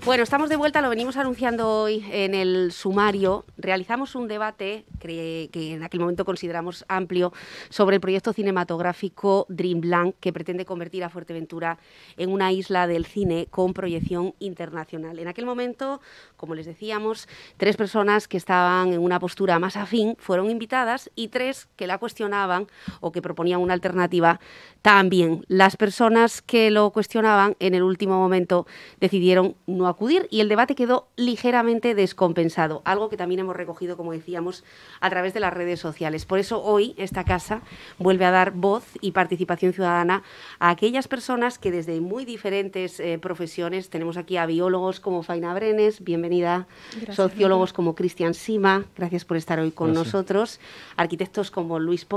Bueno, estamos de vuelta, lo venimos anunciando hoy en el sumario. Realizamos un debate que en aquel momento consideramos amplio sobre el proyecto cinematográfico Dreamland, que pretende convertir a Fuerteventura en una isla del cine con proyección internacional. En aquel momento, como les decíamos, 3 personas que estaban en una postura más afín fueron invitadas y 3 que la cuestionaban o que proponían una alternativa también. Las personas que lo cuestionaban en el último momento decidieron no acudir y el debate quedó ligeramente descompensado, algo que también hemos recogido, como decíamos, a través de las redes sociales. Por eso hoy esta casa vuelve a dar voz y participación ciudadana a aquellas personas que desde muy diferentes profesiones, tenemos aquí a biólogos como Faina Brenes, bienvenida, gracias, sociólogos como Cristian Sima, gracias por estar hoy con nosotros, arquitectos como Luis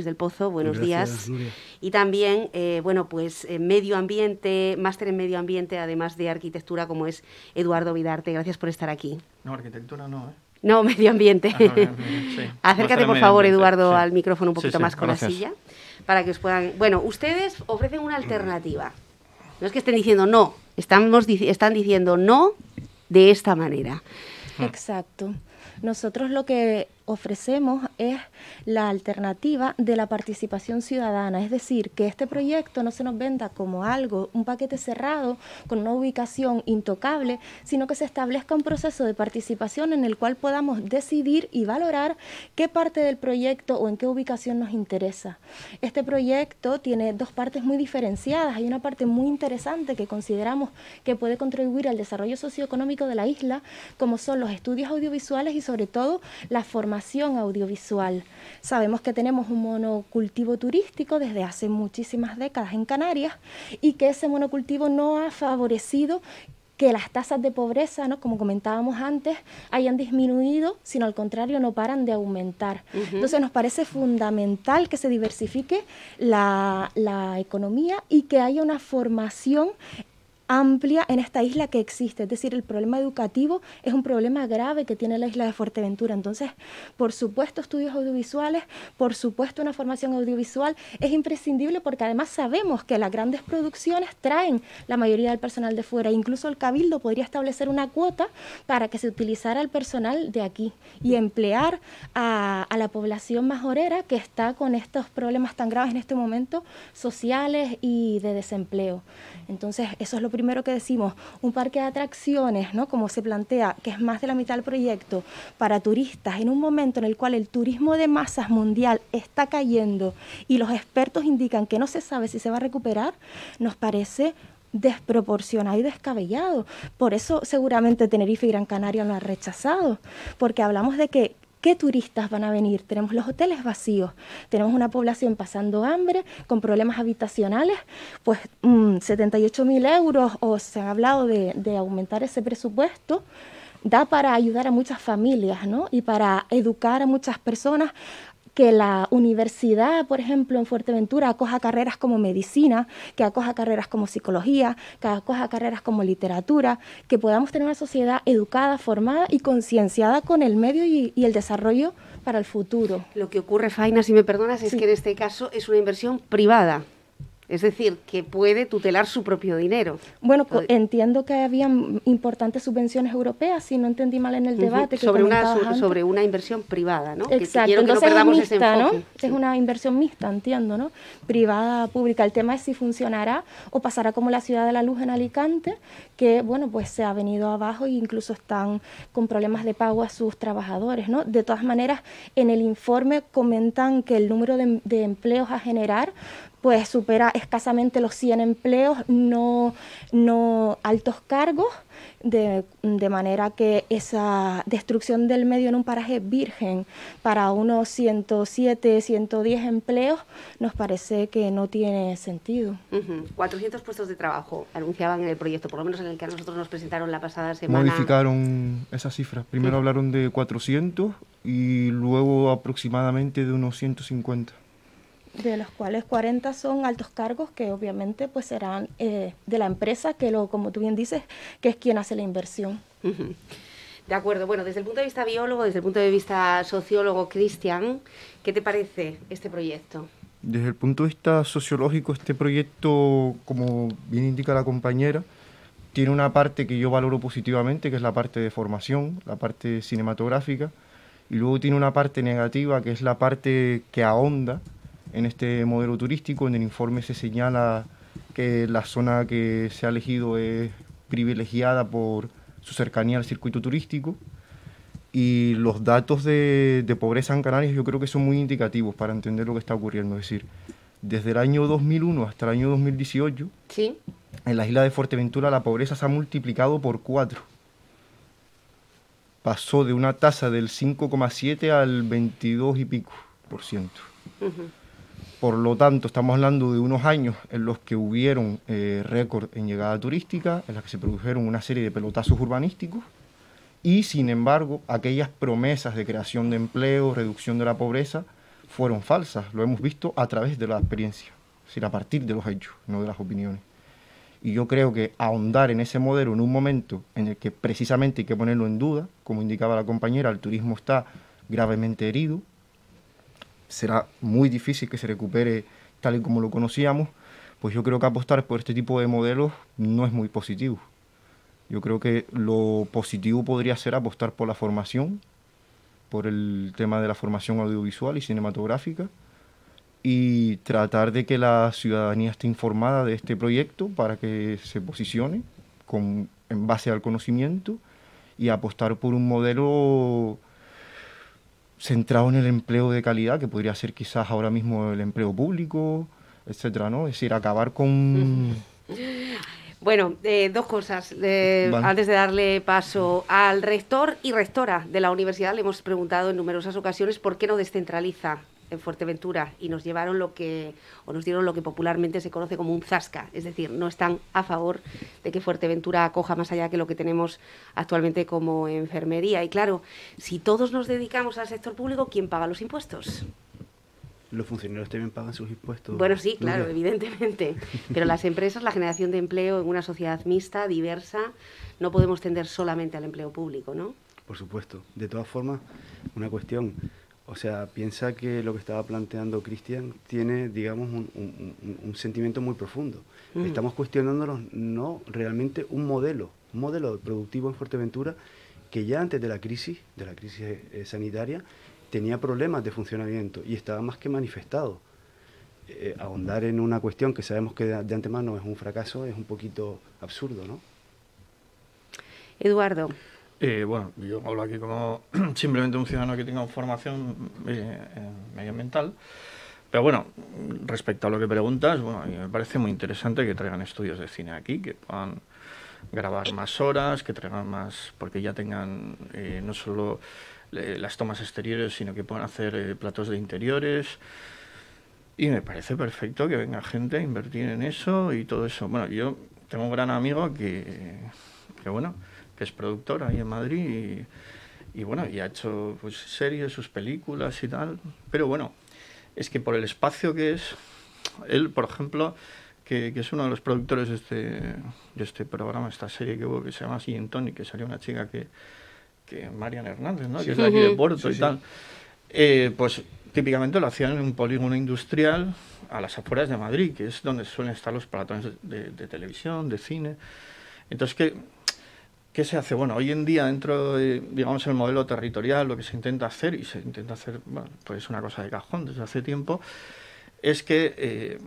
del Pozo, buenos días, Luria. Y también, medio ambiente, máster en medio ambiente, además de arquitectura, como es Eduardo Vidarte. Gracias por estar aquí. No, arquitectura no, ¿eh? No, medio ambiente. Sí. Acércate, por favor, Eduardo, al micrófono un poquito más con gracias. La silla, para que os puedan... Bueno, ustedes ofrecen una alternativa. No es que estén diciendo no, están diciendo no de esta manera. Exacto. Nosotros lo que ofrecemos es la alternativa de la participación ciudadana, es decir, que este proyecto no se nos venda como algo, un paquete cerrado con una ubicación intocable, sino que se establezca un proceso de participación en el cual podamos decidir y valorar qué parte del proyecto o en qué ubicación nos interesa. Este proyecto tiene 2 partes muy diferenciadas. Hay una parte muy interesante que consideramos que puede contribuir al desarrollo socioeconómico de la isla, como son los estudios audiovisuales y sobre todo la formación audiovisual. Sabemos que tenemos un monocultivo turístico desde hace muchísimas décadas en Canarias y que ese monocultivo no ha favorecido que las tasas de pobreza, ¿no?, como comentábamos antes, hayan disminuido, sino al contrario, no paran de aumentar. Entonces nos parece fundamental que se diversifique la economía y que haya una formación amplia en esta isla que existe, es decir, el problema educativo es un problema grave que tiene la isla de Fuerteventura. Entonces, por supuesto, estudios audiovisuales, por supuesto, una formación audiovisual es imprescindible porque además sabemos que las grandes producciones traen la mayoría del personal de fuera. Incluso el Cabildo podría establecer una cuota para que se utilizara el personal de aquí y emplear a la población majorera que está con estos problemas tan graves en este momento, sociales y de desempleo. Entonces, eso es lo primero que decimos, un parque de atracciones, ¿no?, como se plantea, que es más de la mitad del proyecto, para turistas, en un momento en el cual el turismo de masas mundial está cayendo y los expertos indican que no se sabe si se va a recuperar, nos parece desproporcionado y descabellado. Por eso seguramente Tenerife y Gran Canaria lo han rechazado, porque hablamos de que ¿qué turistas van a venir? Tenemos los hoteles vacíos, tenemos una población pasando hambre, con problemas habitacionales, pues 78.000 euros, o se ha hablado de aumentar ese presupuesto, da para ayudar a muchas familias, ¿no?, y para educar a muchas personas. Que la universidad, por ejemplo, en Fuerteventura acoja carreras como medicina, que acoja carreras como psicología, que acoja carreras como literatura, que podamos tener una sociedad educada, formada y concienciada con el medio y el desarrollo para el futuro. Lo que ocurre, Faina, si me perdonas, es que en este caso es una inversión privada. Es decir, que puede tutelar su propio dinero. Bueno, entiendo que había importantes subvenciones europeas, si no entendí mal en el debate. Sobre una inversión privada, ¿no? Exacto, que entonces no perdamos es mixta, ese enfoque. ¿no? Sí. Es una inversión mixta, entiendo, ¿no? Privada, pública. El tema es si funcionará o pasará como la Ciudad de la Luz en Alicante, que, bueno, pues se ha venido abajo e incluso están con problemas de pago a sus trabajadores, ¿no? De todas maneras, en el informe comentan que el número de empleos a generar pues supera escasamente los 100 empleos, no altos cargos, de manera que esa destrucción del medio en un paraje virgen para unos 107, 110 empleos nos parece que no tiene sentido. 400 puestos de trabajo anunciaban en el proyecto, por lo menos en el que a nosotros nos presentaron la pasada semana. Modificaron esas cifras. Primero hablaron de 400 y luego aproximadamente de unos 150. De los cuales 40 son altos cargos que obviamente pues serán de la empresa que como tú bien dices, que es quien hace la inversión. De acuerdo. Bueno, desde el punto de vista biólogo, desde el punto de vista sociólogo, Cristian, ¿qué te parece este proyecto? Desde el punto de vista sociológico, este proyecto, como bien indica la compañera, tiene una parte que yo valoro positivamente, que es la parte de formación, la parte cinematográfica, y luego tiene una parte negativa, que es la parte que ahonda en este modelo turístico. En el informe se señala que la zona que se ha elegido es privilegiada por su cercanía al circuito turístico, y los datos de pobreza en Canarias yo creo que son muy indicativos para entender lo que está ocurriendo. Es decir, desde el año 2001 hasta el año 2018, Sí. en la isla de Fuerteventura la pobreza se ha multiplicado por 4. Pasó de una tasa del 5,7 al 22 y pico por ciento. Ujú. Por lo tanto, estamos hablando de unos años en los que hubieron récord en llegada turística, en los que se produjeron una serie de pelotazos urbanísticos, y sin embargo, aquellas promesas de creación de empleo, reducción de la pobreza, fueron falsas. Lo hemos visto a través de la experiencia, es decir, a partir de los hechos, no de las opiniones. Y yo creo que ahondar en ese modelo en un momento en el que precisamente hay que ponerlo en duda, como indicaba la compañera, el turismo está gravemente herido, será muy difícil que se recupere tal y como lo conocíamos, pues yo creo que apostar por este tipo de modelos no es muy positivo. Yo creo que lo positivo podría ser apostar por la formación, por el tema de la formación audiovisual y cinematográfica, y tratar de que la ciudadanía esté informada de este proyecto para que se posicione en base al conocimiento, y apostar por un modelo centrado en el empleo de calidad, que podría ser quizás ahora mismo el empleo público, etcétera, ¿no? Es decir, acabar con... Bueno, dos cosas. Vale. Antes de darle paso al rector y rectora de la universidad, le hemos preguntado en numerosas ocasiones por qué no descentraliza en Fuerteventura, y nos dieron lo que popularmente se conoce como un zasca, es decir, no están a favor de que Fuerteventura acoja más allá que lo que tenemos actualmente como enfermería. Y claro, si todos nos dedicamos al sector público, ¿quién paga los impuestos? Los funcionarios también pagan sus impuestos. Bueno, sí, claro, Nuria. evidentemente. Pero las empresas, la generación de empleo en una sociedad mixta, diversa, no podemos tender solamente al empleo público, ¿no? Por supuesto. De todas formas, una cuestión. O sea, piensa que lo que estaba planteando Cristian tiene, digamos, un sentimiento muy profundo. Estamos cuestionándonos, no realmente un modelo productivo en Fuerteventura que ya antes de la crisis sanitaria, tenía problemas de funcionamiento y estaba más que manifestado. Ahondar en una cuestión que sabemos que de antemano es un fracaso es un poquito absurdo, ¿no? Eduardo. Bueno, yo hablo aquí como simplemente un ciudadano que tenga formación medioambiental, pero bueno, respecto a lo que preguntas, bueno, a mí me parece muy interesante que traigan estudios de cine aquí, que puedan grabar más horas, que traigan más, porque ya tengan no solo las tomas exteriores, sino que puedan hacer platos de interiores. Y me parece perfecto que venga gente a invertir en eso y todo eso. Bueno, yo tengo un gran amigo que es productor ahí en Madrid y bueno, y ha hecho pues series, sus películas y tal. Pero bueno, es que por el espacio que es, él, por ejemplo, que es uno de los productores de este programa, esta serie que hubo, que se llama Gin Tonic, que salió una chica que Marian Hernández, ¿no? Sí. Que es de aquí de Porto Sí, y sí. tal. Pues típicamente lo hacían en un polígono industrial a las afueras de Madrid, que es donde suelen estar los platones de televisión, de cine. Entonces, ¿qué se hace? Bueno, hoy en día dentro de, digamos, el modelo territorial, lo que se intenta hacer, y se intenta hacer, bueno, pues una cosa de cajón desde hace tiempo, es que,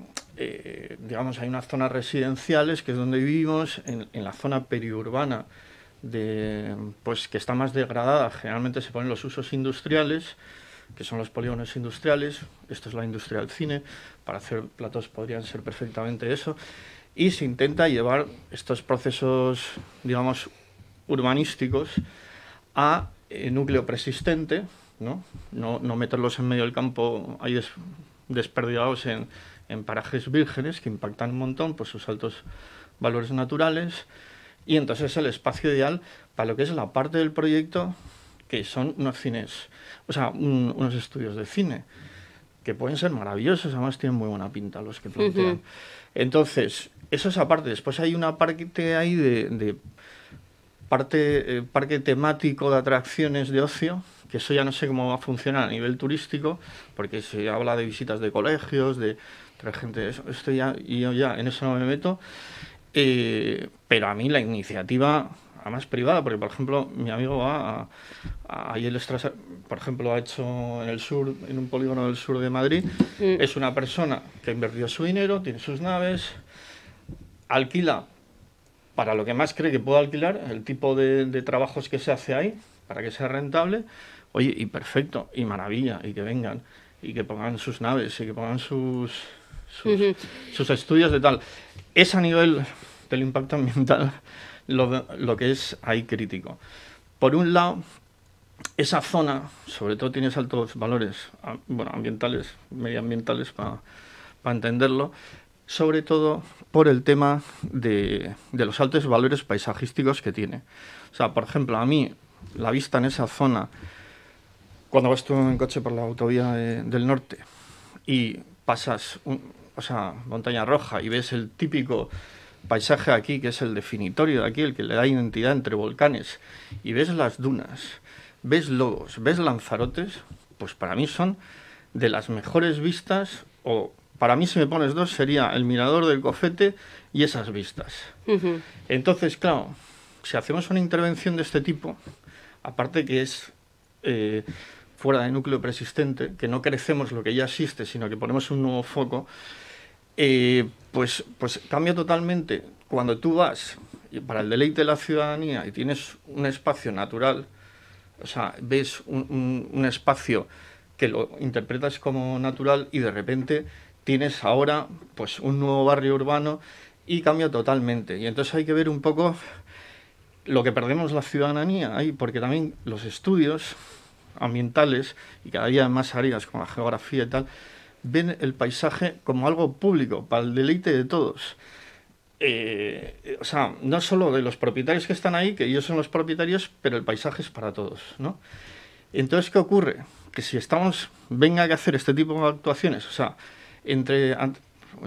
digamos, hay unas zonas residenciales, que es donde vivimos, en la zona periurbana, pues que está más degradada. Generalmente se ponen los usos industriales, que son los polígonos industriales. Esto es la industria del cine. Para hacer platos podrían ser perfectamente eso. Y se intenta llevar estos procesos, digamos, urbanísticos a núcleo persistente, ¿no? No meterlos en medio del campo ahí desperdigados en parajes vírgenes que impactan un montón por sus altos valores naturales. Y entonces es el espacio ideal para lo que es la parte del proyecto, que son unos cines, o sea, unos estudios de cine, que pueden ser maravillosos, además tienen muy buena pinta los que plantean. Entonces, eso es aparte. Después hay una parte ahí de parque temático de atracciones de ocio, que eso ya no sé cómo va a funcionar a nivel turístico, porque se habla de visitas de colegios, de traer gente, esto ya, y yo ya en eso no me meto. pero a mí la iniciativa, además privada, porque por ejemplo mi amigo va ahí el Estrasar, por ejemplo, ha hecho en el sur, en un polígono del sur de Madrid, es una persona que ha invertido su dinero, tiene sus naves, alquila para lo que más cree que puede alquilar, el tipo de trabajos que se hace ahí, para que sea rentable, oye, y perfecto, y maravilla, y que vengan, y que pongan sus naves, y que pongan sus estudios de tal. Es a nivel del impacto ambiental lo que es ahí crítico. Por un lado, esa zona, sobre todo tienes altos valores, bueno, ambientales, medioambientales, para entenderlo, sobre todo por el tema de los altos valores paisajísticos que tiene. O sea, por ejemplo, a mí, la vista en esa zona, cuando vas tú en coche por la autovía del norte y pasas, Montaña Roja, y ves el típico paisaje aquí, que es el definitorio de aquí, el que le da identidad entre volcanes, y ves las dunas, ves lobos, ves lanzarotes, pues para mí son de las mejores vistas, o para mí, si me pones dos, sería el mirador del Cofete y esas vistas. Entonces, claro, si hacemos una intervención de este tipo, aparte que es fuera de núcleo persistente, que no crecemos lo que ya existe, sino que ponemos un nuevo foco, pues cambia totalmente. Cuando tú vas para el deleite de la ciudadanía y tienes un espacio natural, o sea, ves un espacio que lo interpretas como natural y de repente tienes ahora pues un nuevo barrio urbano y cambia totalmente. Y entonces hay que ver un poco lo que perdemos la ciudadanía ahí, porque también los estudios ambientales, y cada día más áreas como la geografía y tal, ven el paisaje como algo público, para el deleite de todos. O sea, no solo de los propietarios que están ahí, que ellos son los propietarios, pero el paisaje es para todos, ¿no? Entonces, ¿qué ocurre? Que si venga a hacer este tipo de actuaciones, o sea, ya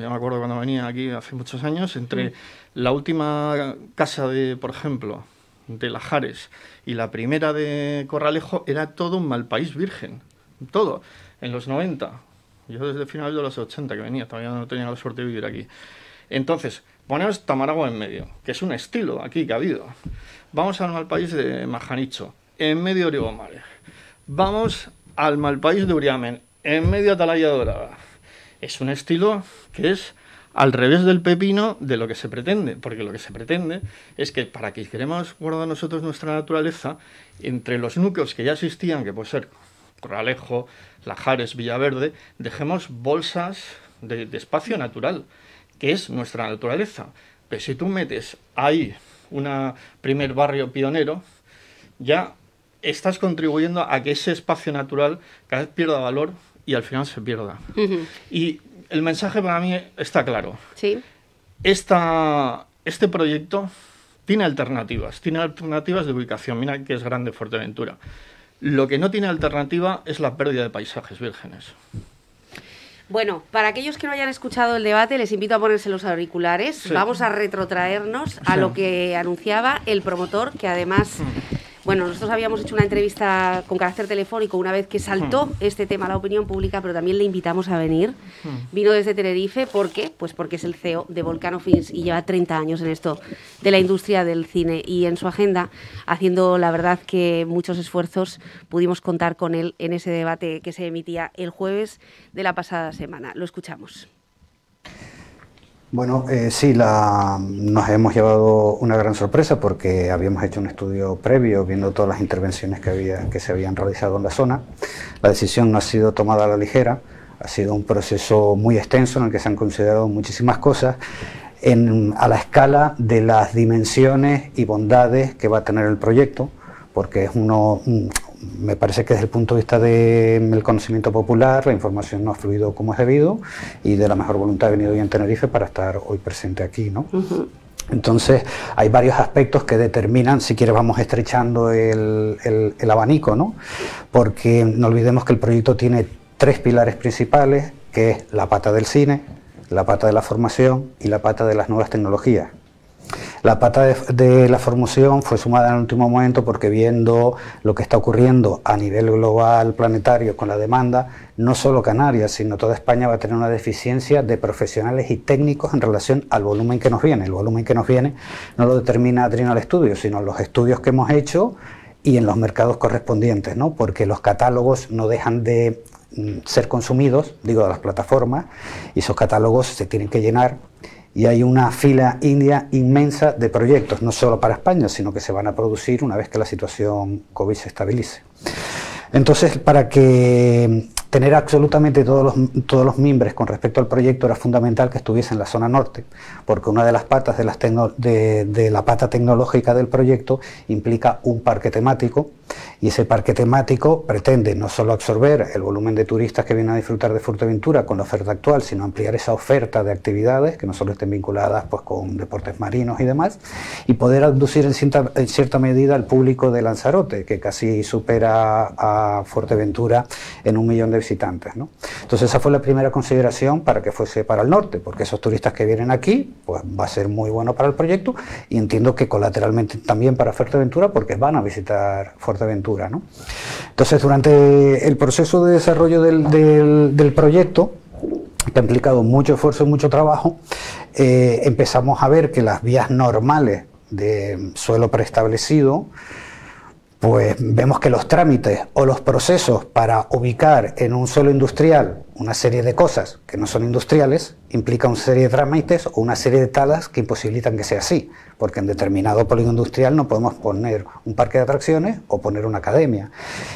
me acuerdo cuando venía aquí hace muchos años, entre la última casa de, por ejemplo, de Lajares y la primera de Corralejo, era todo un Malpaís virgen, todo, en los 90. Yo desde finales de los 80 que venía, todavía no tenía la suerte de vivir aquí. Entonces, ponemos Tamaragua en medio, que es un estilo aquí que ha habido. Vamos al Malpaís de Majanicho, en medio de Origomares. Vamos al Malpaís de Uriamen, en medio de Atalaya Dorada. Es un estilo que es al revés del pepino de lo que se pretende, porque lo que se pretende es que para que queremos guardar nosotros nuestra naturaleza, entre los núcleos que ya existían, que puede ser Corralejo, Lajares, Villaverde, dejemos bolsas de espacio natural, que es nuestra naturaleza. Pero si tú metes ahí un primer barrio pionero, ya estás contribuyendo a que ese espacio natural cada vez pierda valor y al final se pierda. Y el mensaje para mí está claro. Sí. Este proyecto tiene alternativas de ubicación. Mira que es grande Fuerteventura. Lo que no tiene alternativa es la pérdida de paisajes vírgenes. Bueno, para aquellos que no hayan escuchado el debate, les invito a ponerse los auriculares. Sí. Vamos a retrotraernos a lo que anunciaba el promotor, que además... Bueno, nosotros habíamos hecho una entrevista con carácter telefónico una vez que saltó este tema a la opinión pública, pero también le invitamos a venir. Vino desde Tenerife, ¿por qué? Pues porque es el CEO de Volcano Films y lleva 30 años en esto de la industria del cine. Y en su agenda, haciendo la verdad que muchos esfuerzos, pudimos contar con él en ese debate que se emitía el jueves de la pasada semana. Lo escuchamos. Bueno, sí, nos hemos llevado una gran sorpresa porque habíamos hecho un estudio previo viendo todas las intervenciones que se habían realizado en la zona. La decisión no ha sido tomada a la ligera, ha sido un proceso muy extenso en el que se han considerado muchísimas cosas a la escala de las dimensiones y bondades que va a tener el proyecto, porque es me parece que desde el punto de vista del conocimiento popular, la información no ha fluido como es debido y de la mejor voluntad he venido hoy en Tenerife para estar hoy presente aquí, ¿no? Entonces, hay varios aspectos que determinan, si quieres vamos estrechando el abanico, ¿no? Porque no olvidemos que el proyecto tiene 3 pilares principales, que es la pata del cine, la pata de la formación y la pata de las nuevas tecnologías. La pata de la formación fue sumada en el último momento porque viendo lo que está ocurriendo a nivel global planetario con la demanda, no solo Canarias, sino toda España va a tener una deficiencia de profesionales y técnicos en relación al volumen que nos viene. El volumen que nos viene no lo determina Trienal Studios, sino los estudios que hemos hecho y en los mercados correspondientes, ¿no? Porque los catálogos no dejan de ser consumidos, digo, de las plataformas, y esos catálogos se tienen que llenar, y hay una fila india inmensa de proyectos, no solo para España, sino que se van a producir una vez que la situación COVID se estabilice. Entonces, para que tener absolutamente todos los mimbres con respecto al proyecto era fundamental que estuviese en la zona norte, porque una de las patas de la pata tecnológica del proyecto implica un parque temático, y ese parque temático pretende no solo absorber el volumen de turistas que vienen a disfrutar de Fuerteventura con la oferta actual, sino ampliar esa oferta de actividades que no solo estén vinculadas pues, con deportes marinos y demás, y poder abducir en cierta medida al público de Lanzarote, que casi supera a Fuerteventura en 1 millón de visitantes, ¿no? Entonces esa fue la primera consideración para que fuese para el norte, porque esos turistas que vienen aquí pues va a ser muy bueno para el proyecto, y entiendo que colateralmente también para Fuerteventura, porque van a visitar Fuerteventura, ¿no? Entonces durante el proceso de desarrollo del proyecto, que ha implicado mucho esfuerzo y mucho trabajo, empezamos a ver que las vías normales de suelo preestablecido, pues vemos que los trámites o los procesos para ubicar en un suelo industrial una serie de cosas que no son industriales implica una serie de trámites o una serie de talas que imposibilitan que sea así, porque en determinado polígono industrial no podemos poner un parque de atracciones o poner una academia.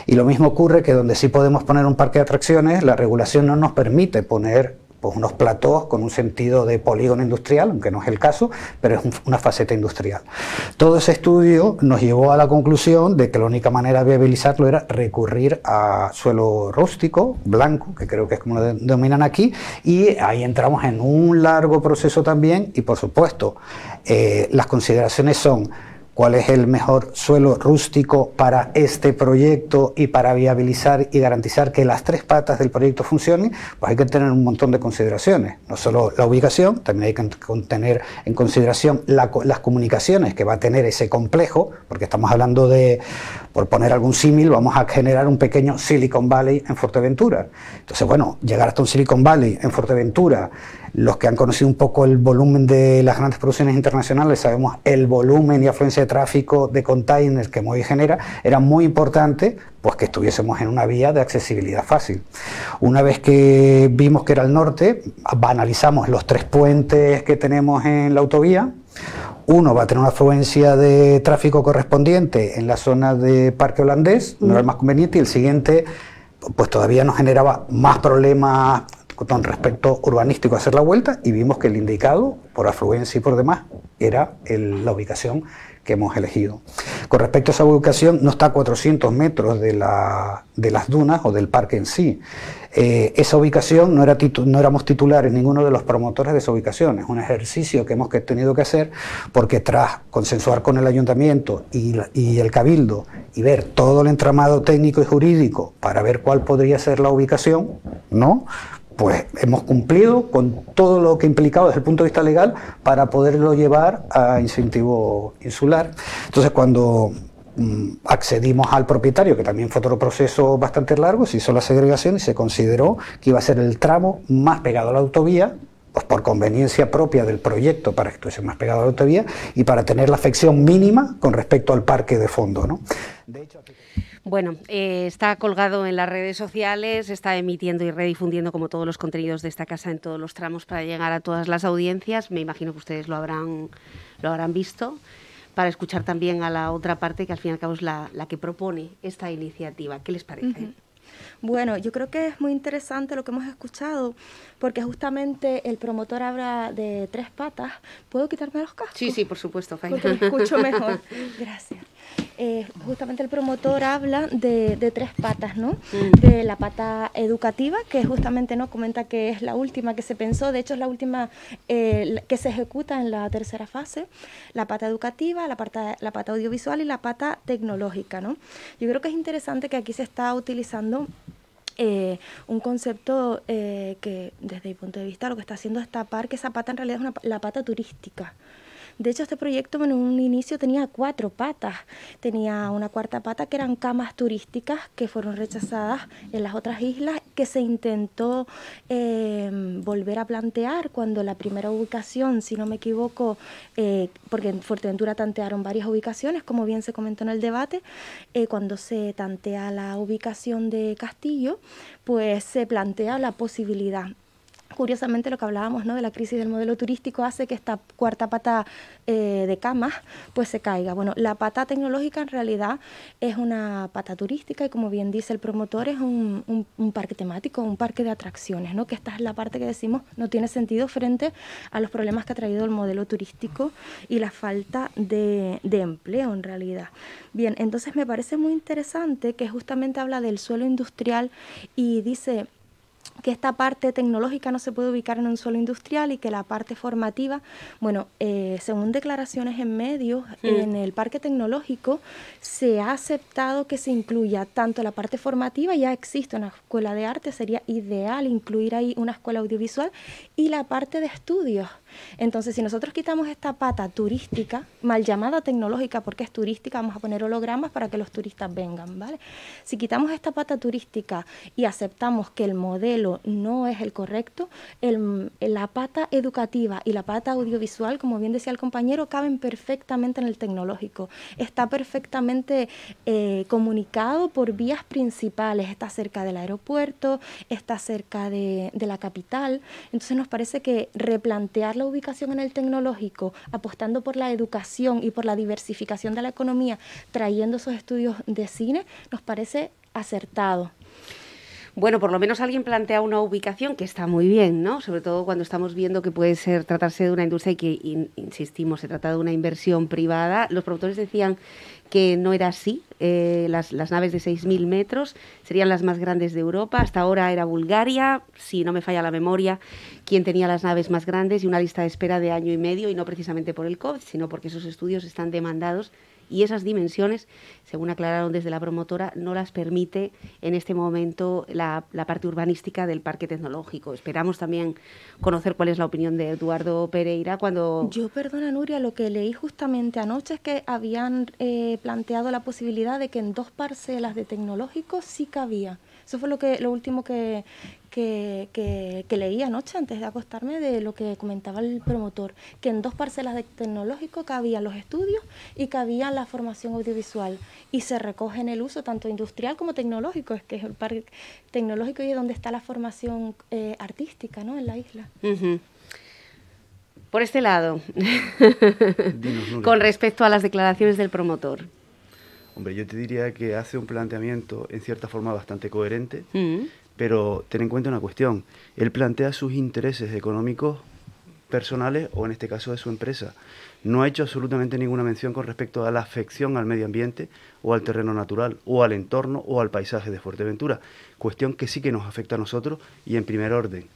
Y lo mismo ocurre que donde sí podemos poner un parque de atracciones, la regulación no nos permite poner pues unos platós con un sentido de polígono industrial, aunque no es el caso, pero es una faceta industrial. Todo ese estudio nos llevó a la conclusión de que la única manera de viabilizarlo era recurrir a suelo rústico, blanco, que creo que es como lo denominan aquí, y ahí entramos en un largo proceso también, y por supuesto, las consideraciones son: ¿cuál es el mejor suelo rústico para este proyecto y para viabilizar y garantizar que las 3 patas del proyecto funcionen? Pues hay que tener un montón de consideraciones, no solo la ubicación, también hay que tener en consideración las comunicaciones que va a tener ese complejo, porque estamos hablando de, por poner algún símil, vamos a generar un pequeño Silicon Valley en Fuerteventura. Entonces, bueno, llegar hasta un Silicon Valley en Fuerteventura, los que han conocido un poco el volumen de las grandes producciones internacionales, sabemos el volumen y afluencia de tráfico de containers que Movi genera, era muy importante pues que estuviésemos en una vía de accesibilidad fácil. Una vez que vimos que era el norte, analizamos los 3 puentes que tenemos en la autovía. Uno va a tener una afluencia de tráfico correspondiente en la zona de Parque Holandés, no era el más conveniente, y el siguiente pues todavía nos generaba más problemas con respecto urbanístico a hacer la vuelta, y vimos que el indicado por afluencia y por demás era la ubicación que hemos elegido. Con respecto a esa ubicación, no está a 400 metros de las dunas o del parque en sí. Esa ubicación no éramos titulares ninguno de los promotores de esa ubicación. Es un ejercicio que hemos tenido que hacer, porque tras consensuar con el ayuntamiento y el cabildo y ver todo el entramado técnico y jurídico para ver cuál podría ser la ubicación, ¿no?, pues hemos cumplido con todo lo que implicaba desde el punto de vista legal para poderlo llevar a incentivo insular. Entonces, cuando accedimos al propietario, que también fue otro proceso bastante largo, se hizo la segregación y se consideró que iba a ser el tramo más pegado a la autovía, pues por conveniencia propia del proyecto, para que estuviese más pegado a la autovía y para tener la afección mínima con respecto al parque de fondo, ¿no? De hecho, bueno, está colgado en las redes sociales, está emitiendo y redifundiendo como todos los contenidos de esta casa en todos los tramos para llegar a todas las audiencias. Me imagino que ustedes lo habrán visto, para escuchar también a la otra parte, que al fin y al cabo es la que propone esta iniciativa. ¿Qué les parece? Bueno, yo creo que es muy interesante lo que hemos escuchado, porque justamente el promotor habla de 3 patas. ¿Puedo quitarme los cascos? Sí, por supuesto, Faina. Porque me escucho mejor. Gracias. Justamente el promotor habla de 3 patas, ¿no? De la pata educativa, que justamente nos comenta que es la última que se pensó, de hecho es la última que se ejecuta en la 3ª fase, la pata educativa, la pata audiovisual y la pata tecnológica, ¿no? Yo creo que es interesante que aquí se está utilizando un concepto que desde mi punto de vista lo que está haciendo es tapar que esa pata en realidad es la pata turística. De hecho, este proyecto en un inicio tenía 4 patas. Tenía una cuarta pata que eran camas turísticas que fueron rechazadas en las otras islas, que se intentó volver a plantear cuando la primera ubicación, si no me equivoco, porque en Fuerteventura tantearon varias ubicaciones, como bien se comentó en el debate, cuando se tantea la ubicación de Castillo, pues se plantea la posibilidad. Curiosamente, lo que hablábamos, ¿no?, de la crisis del modelo turístico hace que esta cuarta pata de camas pues se caiga. Bueno, la pata tecnológica en realidad es una pata turística y, como bien dice el promotor, es un parque temático, un parque de atracciones, ¿no?, que esta es la parte que decimos no tiene sentido frente a los problemas que ha traído el modelo turístico y la falta de empleo en realidad. Bien, entonces me parece muy interesante que justamente habla del suelo industrial y dice que esta parte tecnológica no se puede ubicar en un suelo industrial y que la parte formativa, bueno, según declaraciones en medios, en el parque tecnológico se ha aceptado que se incluya tanto la parte formativa, ya existe una escuela de arte, sería ideal incluir ahí una escuela audiovisual, y la parte de estudios. Entonces, si nosotros quitamos esta pata turística, mal llamada tecnológica porque es turística, vamos a poner hologramas para que los turistas vengan, ¿vale? Si quitamos esta pata turística y aceptamos que el modelo no es el correcto, la pata educativa y la pata audiovisual, como bien decía el compañero, caben perfectamente en el tecnológico. Está perfectamente comunicado por vías principales, está cerca del aeropuerto, está cerca de la capital. Entonces nos parece que replantear la ubicación en el tecnológico, apostando por la educación y por la diversificación de la economía, trayendo esos estudios de cine, nos parece acertado. Bueno, por lo menos alguien plantea una ubicación que está muy bien, ¿no? Sobre todo cuando estamos viendo que puede tratarse de una industria y que, insistimos, se trata de una inversión privada. Los promotores decían que no era así. Las naves de 6.000 metros serían las más grandes de Europa. Hasta ahora era Bulgaria, si no me falla la memoria, quien tenía las naves más grandes y una lista de espera de 1 año y medio, y no precisamente por el COVID, sino porque esos estudios están demandados. Y esas dimensiones, según aclararon desde la promotora, no las permite en este momento la parte urbanística del parque tecnológico. Esperamos también conocer cuál es la opinión de Eduardo Pereira cuando... Yo, perdona Nuria, lo que leí justamente anoche es que habían planteado la posibilidad de que en 2 parcelas de tecnológico sí cabía. Eso fue lo último que leí anoche antes de acostarme, de lo que comentaba el promotor, que en 2 parcelas de tecnológico cabían los estudios y cabía la formación audiovisual, y se recoge en el uso tanto industrial como tecnológico. Es que es el parque tecnológico y es donde está la formación artística, ¿no?, en la isla. Uh-huh. Por este lado, Dinos, con respecto a las declaraciones del promotor. Hombre, yo te diría que hace un planteamiento en cierta forma bastante coherente, pero ten en cuenta una cuestión. Él plantea sus intereses económicos personales, o en este caso de su empresa. No ha hecho absolutamente ninguna mención con respecto a la afección al medio ambiente o al terreno natural o al entorno o al paisaje de Fuerteventura, cuestión que sí que nos afecta a nosotros y en primer orden.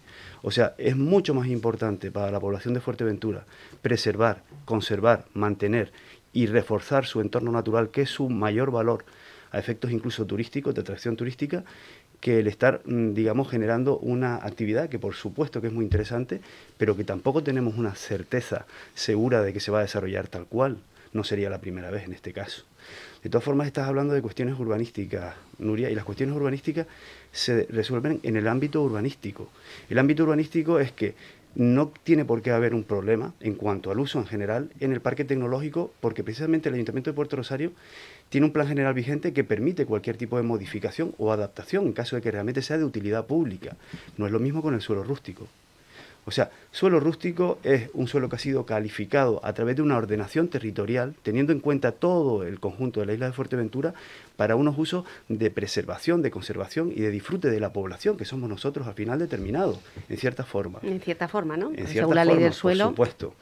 O sea, es mucho más importante para la población de Fuerteventura preservar, conservar, mantener y reforzar su entorno natural, que es su mayor valor a efectos incluso turísticos, de atracción turística, que el estar, digamos, generando una actividad que por supuesto que es muy interesante, pero que tampoco tenemos una certeza segura de que se va a desarrollar tal cual. No sería la primera vez en este caso. De todas formas, estás hablando de cuestiones urbanísticas, Nuria, y las cuestiones urbanísticas se resuelven en el ámbito urbanístico. El ámbito urbanístico es que no tiene por qué haber un problema en cuanto al uso en general en el parque tecnológico, porque precisamente el Ayuntamiento de Puerto Rosario tiene un plan general vigente que permite cualquier tipo de modificación o adaptación en caso de que realmente sea de utilidad pública. No es lo mismo con el suelo rústico. O sea, suelo rústico es un suelo que ha sido calificado a través de una ordenación territorial, teniendo en cuenta todo el conjunto de la isla de Fuerteventura, para unos usos de preservación, de conservación y de disfrute de la población, que somos nosotros al final determinados, en cierta forma. En cierta forma, ¿no? Según la ley del suelo. Por supuesto.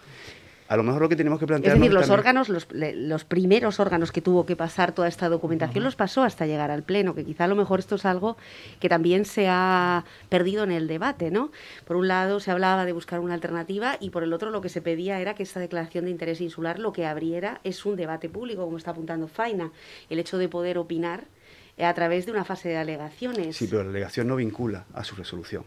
A lo mejor lo que tenemos que plantear... Es decir, los órganos, los primeros órganos que tuvo que pasar toda esta documentación los pasó hasta llegar al Pleno, que quizá a lo mejor esto es algo que también se ha perdido en el debate, ¿no? Por un lado se hablaba de buscar una alternativa y por el otro lo que se pedía era que esta declaración de interés insular lo que abriera es un debate público, como está apuntando Faina, el hecho de poder opinar a través de una fase de alegaciones. Sí, pero la alegación no vincula a su resolución.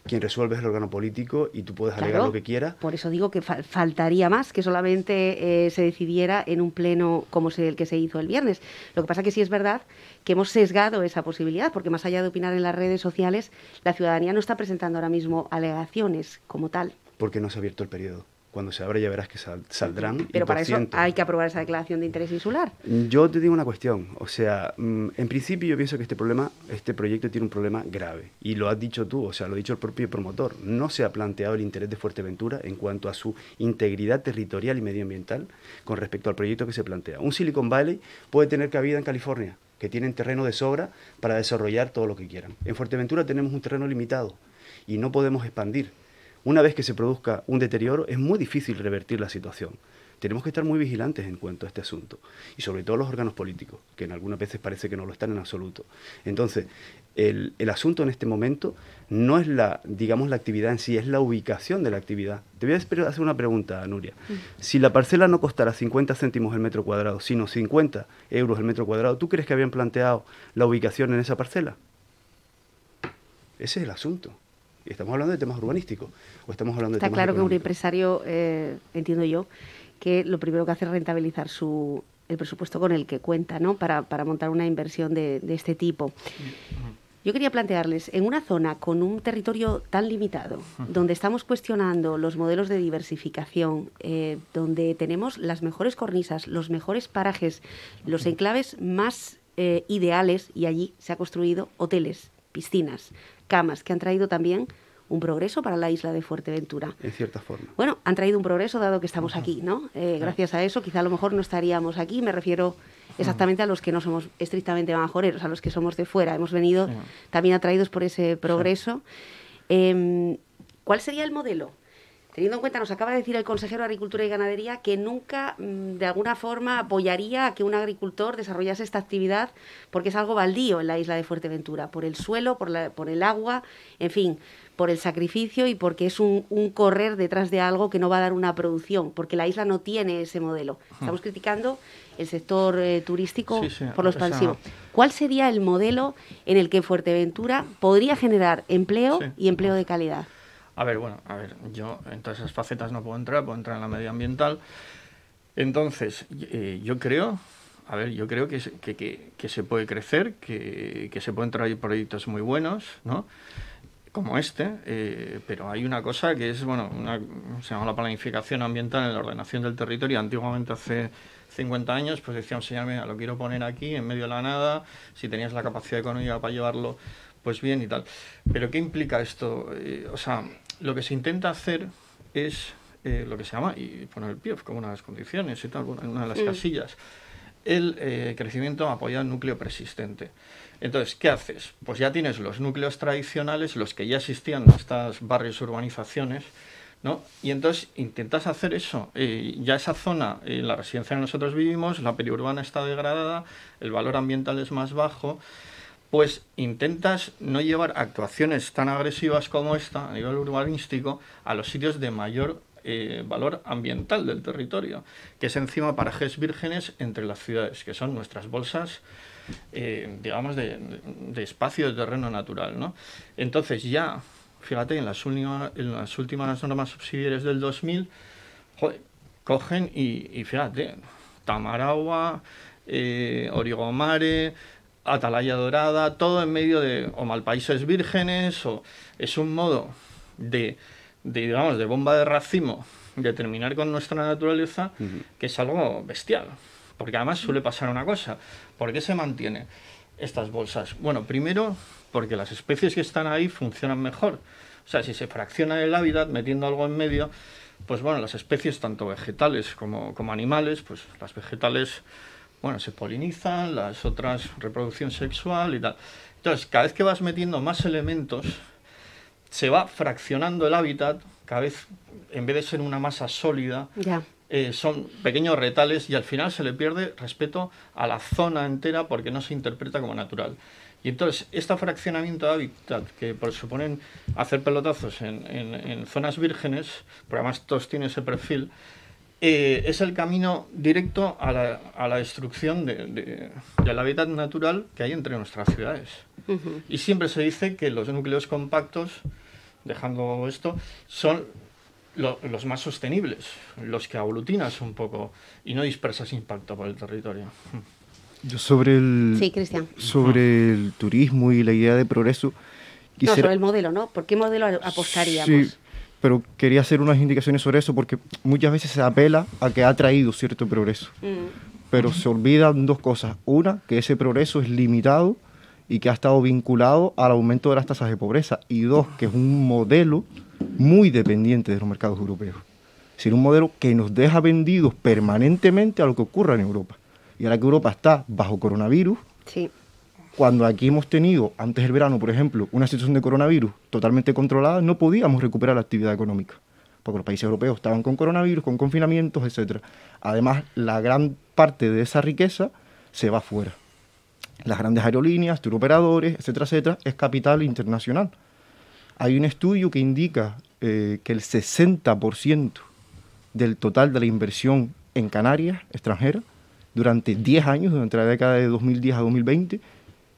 quien resuelve es el órgano político y tú puedes alegar lo que quieras. Por eso digo que faltaría más que solamente se decidiera en un pleno como el que se hizo el viernes. Lo que pasa que sí es verdad que hemos sesgado esa posibilidad, porque más allá de opinar en las redes sociales, la ciudadanía no está presentando ahora mismo alegaciones como tal. Porque no se ha abierto el periodo. Cuando se abra ya verás que saldrán. Pero para eso hay que aprobar esa declaración de interés insular. Yo te digo una cuestión, o sea, en principio yo pienso que este proyecto tiene un problema grave, y lo has dicho tú, o sea, lo ha dicho el propio promotor. No se ha planteado el interés de Fuerteventura en cuanto a su integridad territorial y medioambiental con respecto al proyecto que se plantea. Un Silicon Valley puede tener cabida en California, que tienen terreno de sobra para desarrollar todo lo que quieran. En Fuerteventura tenemos un terreno limitado y no podemos expandir. Una vez que se produzca un deterioro, es muy difícil revertir la situación. Tenemos que estar muy vigilantes en cuanto a este asunto. Y sobre todo los órganos políticos, que en algunas veces parece que no lo están en absoluto. Entonces, el asunto en este momento no es la actividad en sí, es la ubicación de la actividad. Te voy a hacer una pregunta, Nuria. Si la parcela no costara 50 céntimos el metro cuadrado, sino 50 euros el metro cuadrado, ¿tú crees que habían planteado la ubicación en esa parcela? Ese es el asunto. ¿Estamos hablando de temas urbanísticos o estamos hablando de temas Está claro económicos? Que un empresario, entiendo yo, que lo primero que hace es rentabilizar el presupuesto con el que cuenta, ¿no? Para montar una inversión de este tipo. Yo quería plantearles, en una zona con un territorio tan limitado, donde estamos cuestionando los modelos de diversificación, donde tenemos las mejores cornisas, los mejores parajes, los enclaves más ideales, y allí se ha construido hoteles, piscinas, camas, que han traído también un progreso para la isla de Fuerteventura. En cierta forma. Bueno, han traído un progreso dado que estamos aquí, ¿no? Gracias a eso, quizá a lo mejor no estaríamos aquí. Me refiero exactamente a los que no somos estrictamente majoreros, a los que somos de fuera. Hemos venido también atraídos por ese progreso. ¿Cuál sería el modelo? Teniendo en cuenta, nos acaba de decir el consejero de Agricultura y Ganadería que nunca, de alguna forma, apoyaría a que un agricultor desarrollase esta actividad porque es algo baldío en la isla de Fuerteventura, por el suelo, por el agua, en fin, por el sacrificio y porque es un correr detrás de algo que no va a dar una producción, porque la isla no tiene ese modelo. Estamos criticando el sector turístico por lo expansivo. ¿Cuál sería el modelo en el que Fuerteventura podría generar empleo y empleo de calidad? Yo en todas esas facetas no puedo entrar en la medioambiental. Entonces, yo creo que se puede crecer, que se pueden traer proyectos muy buenos, ¿no? Como pero hay una cosa que es, se llama la planificación ambiental en la ordenación del territorio. Antiguamente, hace 50 años, pues decíamos, señor, mira, lo quiero poner aquí, en medio de la nada, si tenías la capacidad económica para llevarlo, pues bien y tal. Pero ¿qué implica esto? Lo que se intenta hacer es lo que se llama, y poner el PIOF como una de las condiciones y tal, en una de las casillas, el crecimiento apoyado al núcleo persistente. Entonces, ¿qué haces? Pues ya tienes los núcleos tradicionales, los que ya existían en estos barrios, urbanizaciones, ¿no? Y entonces intentas hacer eso. Ya esa zona, la residencia que nosotros vivimos, la periurbana está degradada, el valor ambiental es más bajo, pues intentas no llevar actuaciones tan agresivas como esta a nivel urbanístico a los sitios de mayor valor ambiental del territorio, que es encima parajes vírgenes entre las ciudades, que son nuestras bolsas, digamos, de espacio de terreno natural, ¿no? Entonces ya, fíjate, en las últimas normas subsidiarias del 2000, cogen y fíjate, Tamaragua, Origomare, Atalaya Dorada, todo en medio de o malpaíses vírgenes, o es un modo de bomba de racimo, de terminar con nuestra naturaleza, que es algo bestial. Porque además suele pasar una cosa. ¿Por qué se mantiene estas bolsas? Bueno, primero, porque las especies que están ahí funcionan mejor. O sea, si se fracciona el hábitat metiendo algo en medio, pues bueno, las especies, tanto vegetales como animales, pues las vegetales, se polinizan, las otras reproducción sexual y tal. Entonces, cada vez que vas metiendo más elementos, se va fraccionando el hábitat, cada vez, en vez de ser una masa sólida, son pequeños retales y al final se le pierde respeto a la zona entera porque no se interpreta como natural. Y entonces, este fraccionamiento de hábitat que suponen hacer pelotazos en zonas vírgenes, porque además todos tienen ese perfil, es el camino directo a la destrucción del hábitat natural que hay entre nuestras ciudades. Y siempre se dice que los núcleos compactos dejando esto, son los más sostenibles, los que aglutinas un poco y no dispersas impacto por el territorio. Yo sobre el, Sí, Cristian. sobre el turismo y la idea de progreso, No, quisiera... sobre el modelo, ¿no? ¿Por qué modelo apostaríamos? Sí, pero quería hacer unas indicaciones sobre eso porque muchas veces se apela a que ha traído cierto progreso, pero se olvidan dos cosas. Una, que ese progreso es limitado y que ha estado vinculado al aumento de las tasas de pobreza. Y dos, que es un modelo muy dependiente de los mercados europeos. Es decir, un modelo que nos deja vendidos permanentemente a lo que ocurra en Europa. Y ahora que Europa está bajo coronavirus, Sí. cuando aquí hemos tenido, antes del verano, por ejemplo, una situación de coronavirus totalmente controlada, no podíamos recuperar la actividad económica, porque los países europeos estaban con coronavirus, con confinamientos, etc. Además, la gran parte de esa riqueza se va fuera. Las grandes aerolíneas, turoperadores, etcétera, etcétera, es capital internacional. Hay un estudio que indica que el 60% del total de la inversión en Canarias extranjera, durante 10 años, durante la década de 2010 a 2020,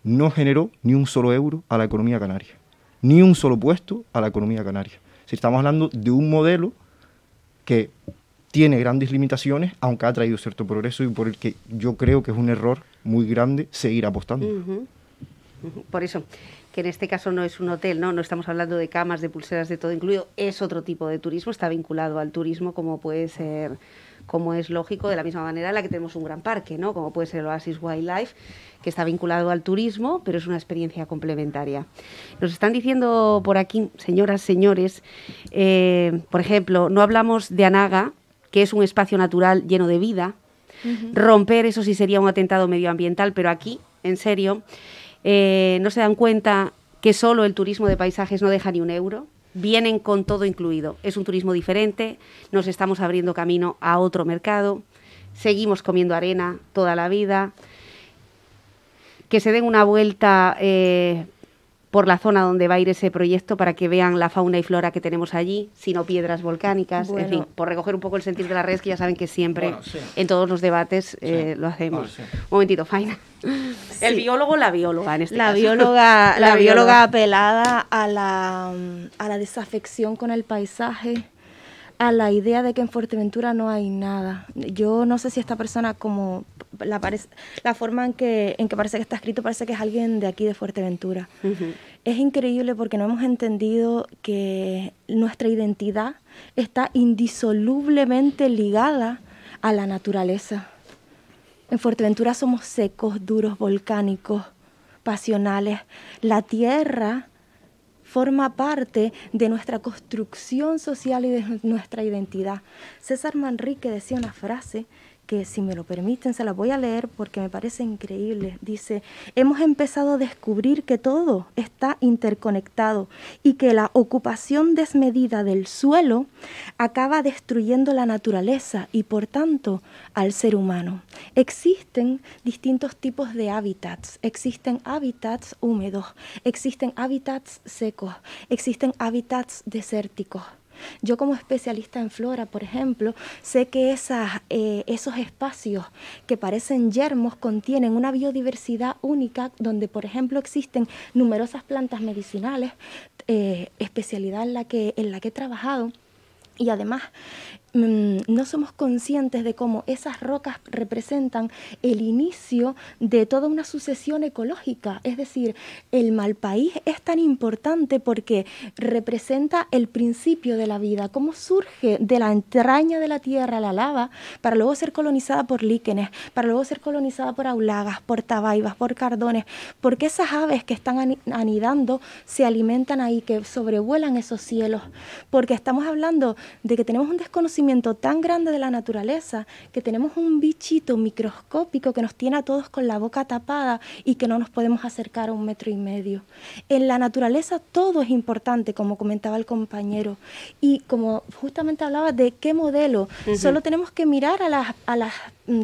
no generó ni un solo euro a la economía canaria, ni un solo puesto a la economía canaria. Si estamos hablando de un modelo que tiene grandes limitaciones, aunque ha traído cierto progreso y por el que yo creo que es un error muy grande seguir apostando. Por eso, que en este caso no es un hotel, ¿no? No estamos hablando de camas, de pulseras, de todo incluido, es otro tipo de turismo, está vinculado al turismo como puede ser, como es lógico, de la misma manera en la que tenemos un gran parque, ¿no? Como puede ser el Oasis Wildlife, que está vinculado al turismo, pero es una experiencia complementaria. Nos están diciendo por aquí, señoras, señores, por ejemplo, no hablamos de Anaga, que es un espacio natural lleno de vida. Romper eso sí sería un atentado medioambiental, pero aquí, en serio, no se dan cuenta que solo el turismo de paisajes no deja ni un euro. Vienen con todo incluido. Es un turismo diferente, nos estamos abriendo camino a otro mercado, seguimos comiendo arena toda la vida. Que se den una vuelta por la zona donde va a ir ese proyecto para que vean la fauna y flora que tenemos allí, sino piedras volcánicas, en fin, por recoger un poco el sentir de las redes, que ya saben que siempre en todos los debates lo hacemos. Un momentito, Faina. El biólogo, la bióloga en este caso. La bióloga apelada a la desafección con el paisaje, a la idea de que en Fuerteventura no hay nada. Yo no sé si esta persona, como la forma en que parece que está escrito, parece que es alguien de aquí de Fuerteventura. Es increíble porque no hemos entendido que nuestra identidad está indisolublemente ligada a la naturaleza. En Fuerteventura somos secos, duros, volcánicos, pasionales. La tierra forma parte de nuestra construcción social y de nuestra identidad. César Manrique decía una frase que, si me lo permiten, se la voy a leer porque me parece increíble. Dice: hemos empezado a descubrir que todo está interconectado y que la ocupación desmedida del suelo acaba destruyendo la naturaleza y, por tanto, al ser humano. Existen distintos tipos de hábitats. Existen hábitats húmedos, existen hábitats secos, existen hábitats desérticos. Yo, como especialista en flora, por ejemplo, sé que esos espacios que parecen yermos contienen una biodiversidad única, donde, por ejemplo, existen numerosas plantas medicinales, especialidad en la que he trabajado. Y además no somos conscientes de cómo esas rocas representan el inicio de toda una sucesión ecológica. Es decir, el Malpaís es tan importante porque representa el principio de la vida, cómo surge de la entraña de la tierra la lava para luego ser colonizada por líquenes, para luego ser colonizada por aulagas, por tabaibas, por cardones, porque esas aves que están anidando se alimentan ahí, que sobrevuelan esos cielos, porque estamos hablando de que tenemos un desconocimiento tan grande de la naturaleza, que tenemos un bichito microscópico que nos tiene a todos con la boca tapada y que no nos podemos acercar a 1,5 metros. En la naturaleza todo es importante, como comentaba el compañero, y como justamente hablaba de qué modelo, solo tenemos que mirar a las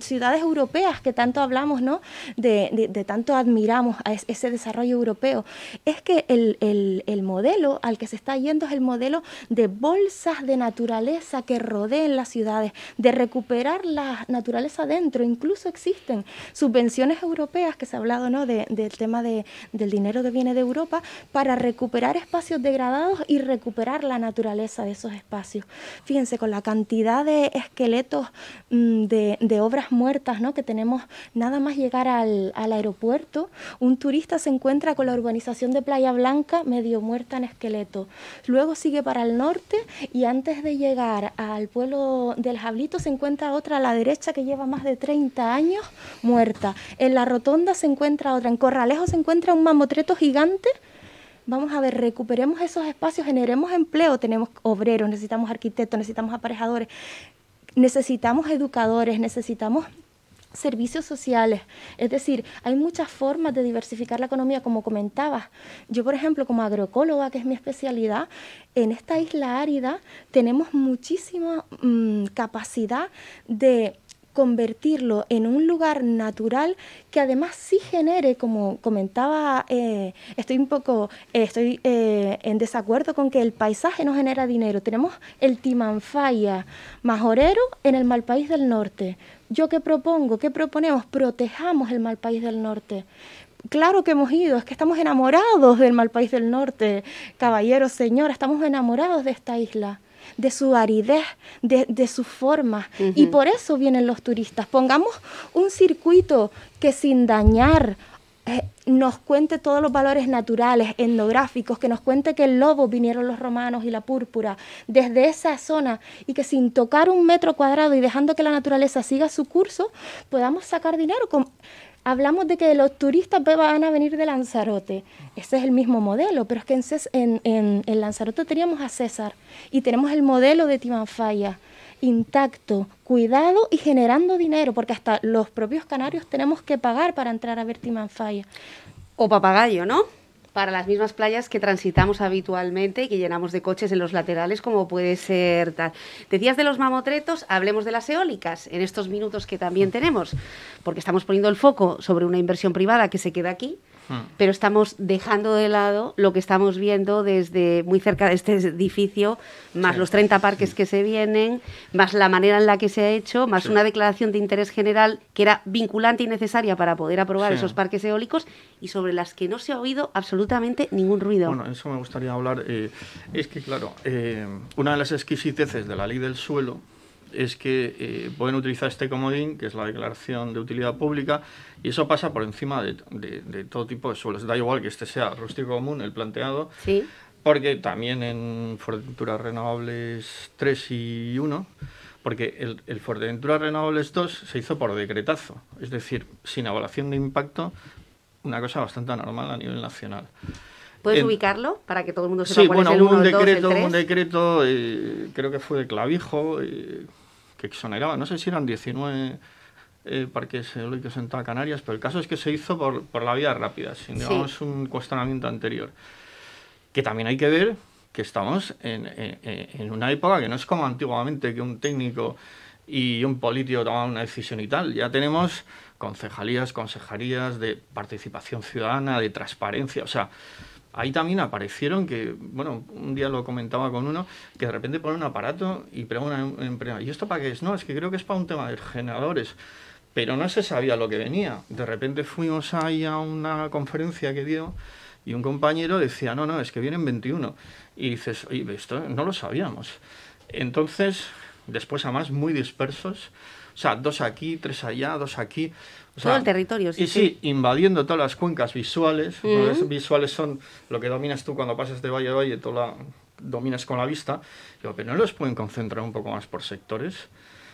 ciudades europeas que tanto hablamos, ¿no? De tanto admiramos a ese desarrollo europeo. Es que el modelo al que se está yendo es el modelo de bolsas de naturaleza que rodean rodeen las ciudades, de recuperar la naturaleza dentro. Incluso existen subvenciones europeas, que se ha hablado, ¿no?, del tema del dinero que viene de Europa, para recuperar espacios degradados y recuperar la naturaleza de esos espacios. Fíjense, con la cantidad de esqueletos de obras muertas, ¿no?, que tenemos nada más llegar al aeropuerto, un turista se encuentra con la urbanización de Playa Blanca medio muerta en esqueleto. Luego sigue para el norte y antes de llegar al pueblo del Jablito se encuentra otra a la derecha que lleva más de 30 años muerta. En la Rotonda se encuentra otra. En Corralejo se encuentra un mamotreto gigante. Vamos a ver, recuperemos esos espacios, generemos empleo. Tenemos obreros, necesitamos arquitectos, necesitamos aparejadores, necesitamos educadores, necesitamos servicios sociales. Es decir, hay muchas formas de diversificar la economía, como comentabas. Yo, por ejemplo, como agroecóloga, que es mi especialidad, en esta isla árida tenemos muchísima capacidad de convertirlo en un lugar natural que además sí genere, como comentaba, estoy en desacuerdo con que el paisaje no genera dinero. Tenemos el Timanfaya majorero en el Malpaís del Norte. ¿Yo qué propongo? ¿Qué proponemos? Protejamos el Malpaís del Norte. Claro que hemos ido, es que estamos enamorados del Malpaís del Norte, caballeros, señoras, estamos enamorados de esta isla, de su aridez, de sus formas. Y por eso vienen los turistas. Pongamos un circuito que sin dañar nos cuente todos los valores naturales, etnográficos, que nos cuente que el lobo vinieron los romanos y la púrpura desde esa zona, y que sin tocar un metro cuadrado y dejando que la naturaleza siga su curso, podamos sacar dinero. Hablamos de que los turistas van a venir de Lanzarote. Ese es el mismo modelo, pero es que en Lanzarote teníamos a César y tenemos el modelo de Timanfaya intacto, cuidado y generando dinero, porque hasta los propios canarios tenemos que pagar para entrar a ver Timanfaya. O Papagayo, ¿no? Para las mismas playas que transitamos habitualmente y que llenamos de coches en los laterales, como puede ser tal. Decías de los mamotretos, hablemos de las eólicas en estos minutos que también tenemos, porque estamos poniendo el foco sobre una inversión privada que se queda aquí, pero estamos dejando de lado lo que estamos viendo desde muy cerca de este edificio, más los 30 parques que se vienen, más la manera en la que se ha hecho, más una declaración de interés general que era vinculante y necesaria para poder aprobar esos parques eólicos, y sobre las que no se ha oído absolutamente ningún ruido. Bueno, eso me gustaría hablar. Es que, claro, una de las exquisiteces de la ley del suelo es que pueden utilizar este comodín, que es la declaración de utilidad pública, y eso pasa por encima de todo tipo de suelos. Da igual que este sea rústico común, el planteado, ¿sí? Porque también en Fuerteventura Renovables 3 y 1, porque el Fuerteventura Renovables 2 se hizo por decretazo, es decir, sin evaluación de impacto, una cosa bastante normal a nivel nacional. ¿Puedes ubicarlo para que todo el mundo sepa cuál es el 1, un el 2, decreto, el 3? un decreto, creo que fue de Clavijo, que exoneraba, no sé si eran 19 parques eólicos en toda Canarias, pero el caso es que se hizo por la vía rápida, sin digamos un cuestionamiento anterior. Que también hay que ver que estamos en una época que no es como antiguamente, que un técnico y un político tomaban una decisión y tal. Ya tenemos concejalías, consejerías de participación ciudadana, de transparencia, o sea, ahí también aparecieron que, bueno, un día lo comentaba con uno, que de repente pone un aparato y pregunta a un empresa, ¿y esto para qué es? No, es que creo que es para un tema de generadores, pero no se sabía lo que venía. De repente fuimos ahí a una conferencia que dio y un compañero decía, no, es que vienen 21. Y dices, oye, esto no lo sabíamos. Entonces, después además muy dispersos, o sea, 2 aquí, 3 allá, 2 aquí. O sea, todo el territorio, sí. Y sí, invadiendo todas las cuencas visuales. Las visuales son lo que dominas tú cuando pasas de valle a valle, dominas con la vista. Digo, pero no los pueden concentrar un poco más por sectores.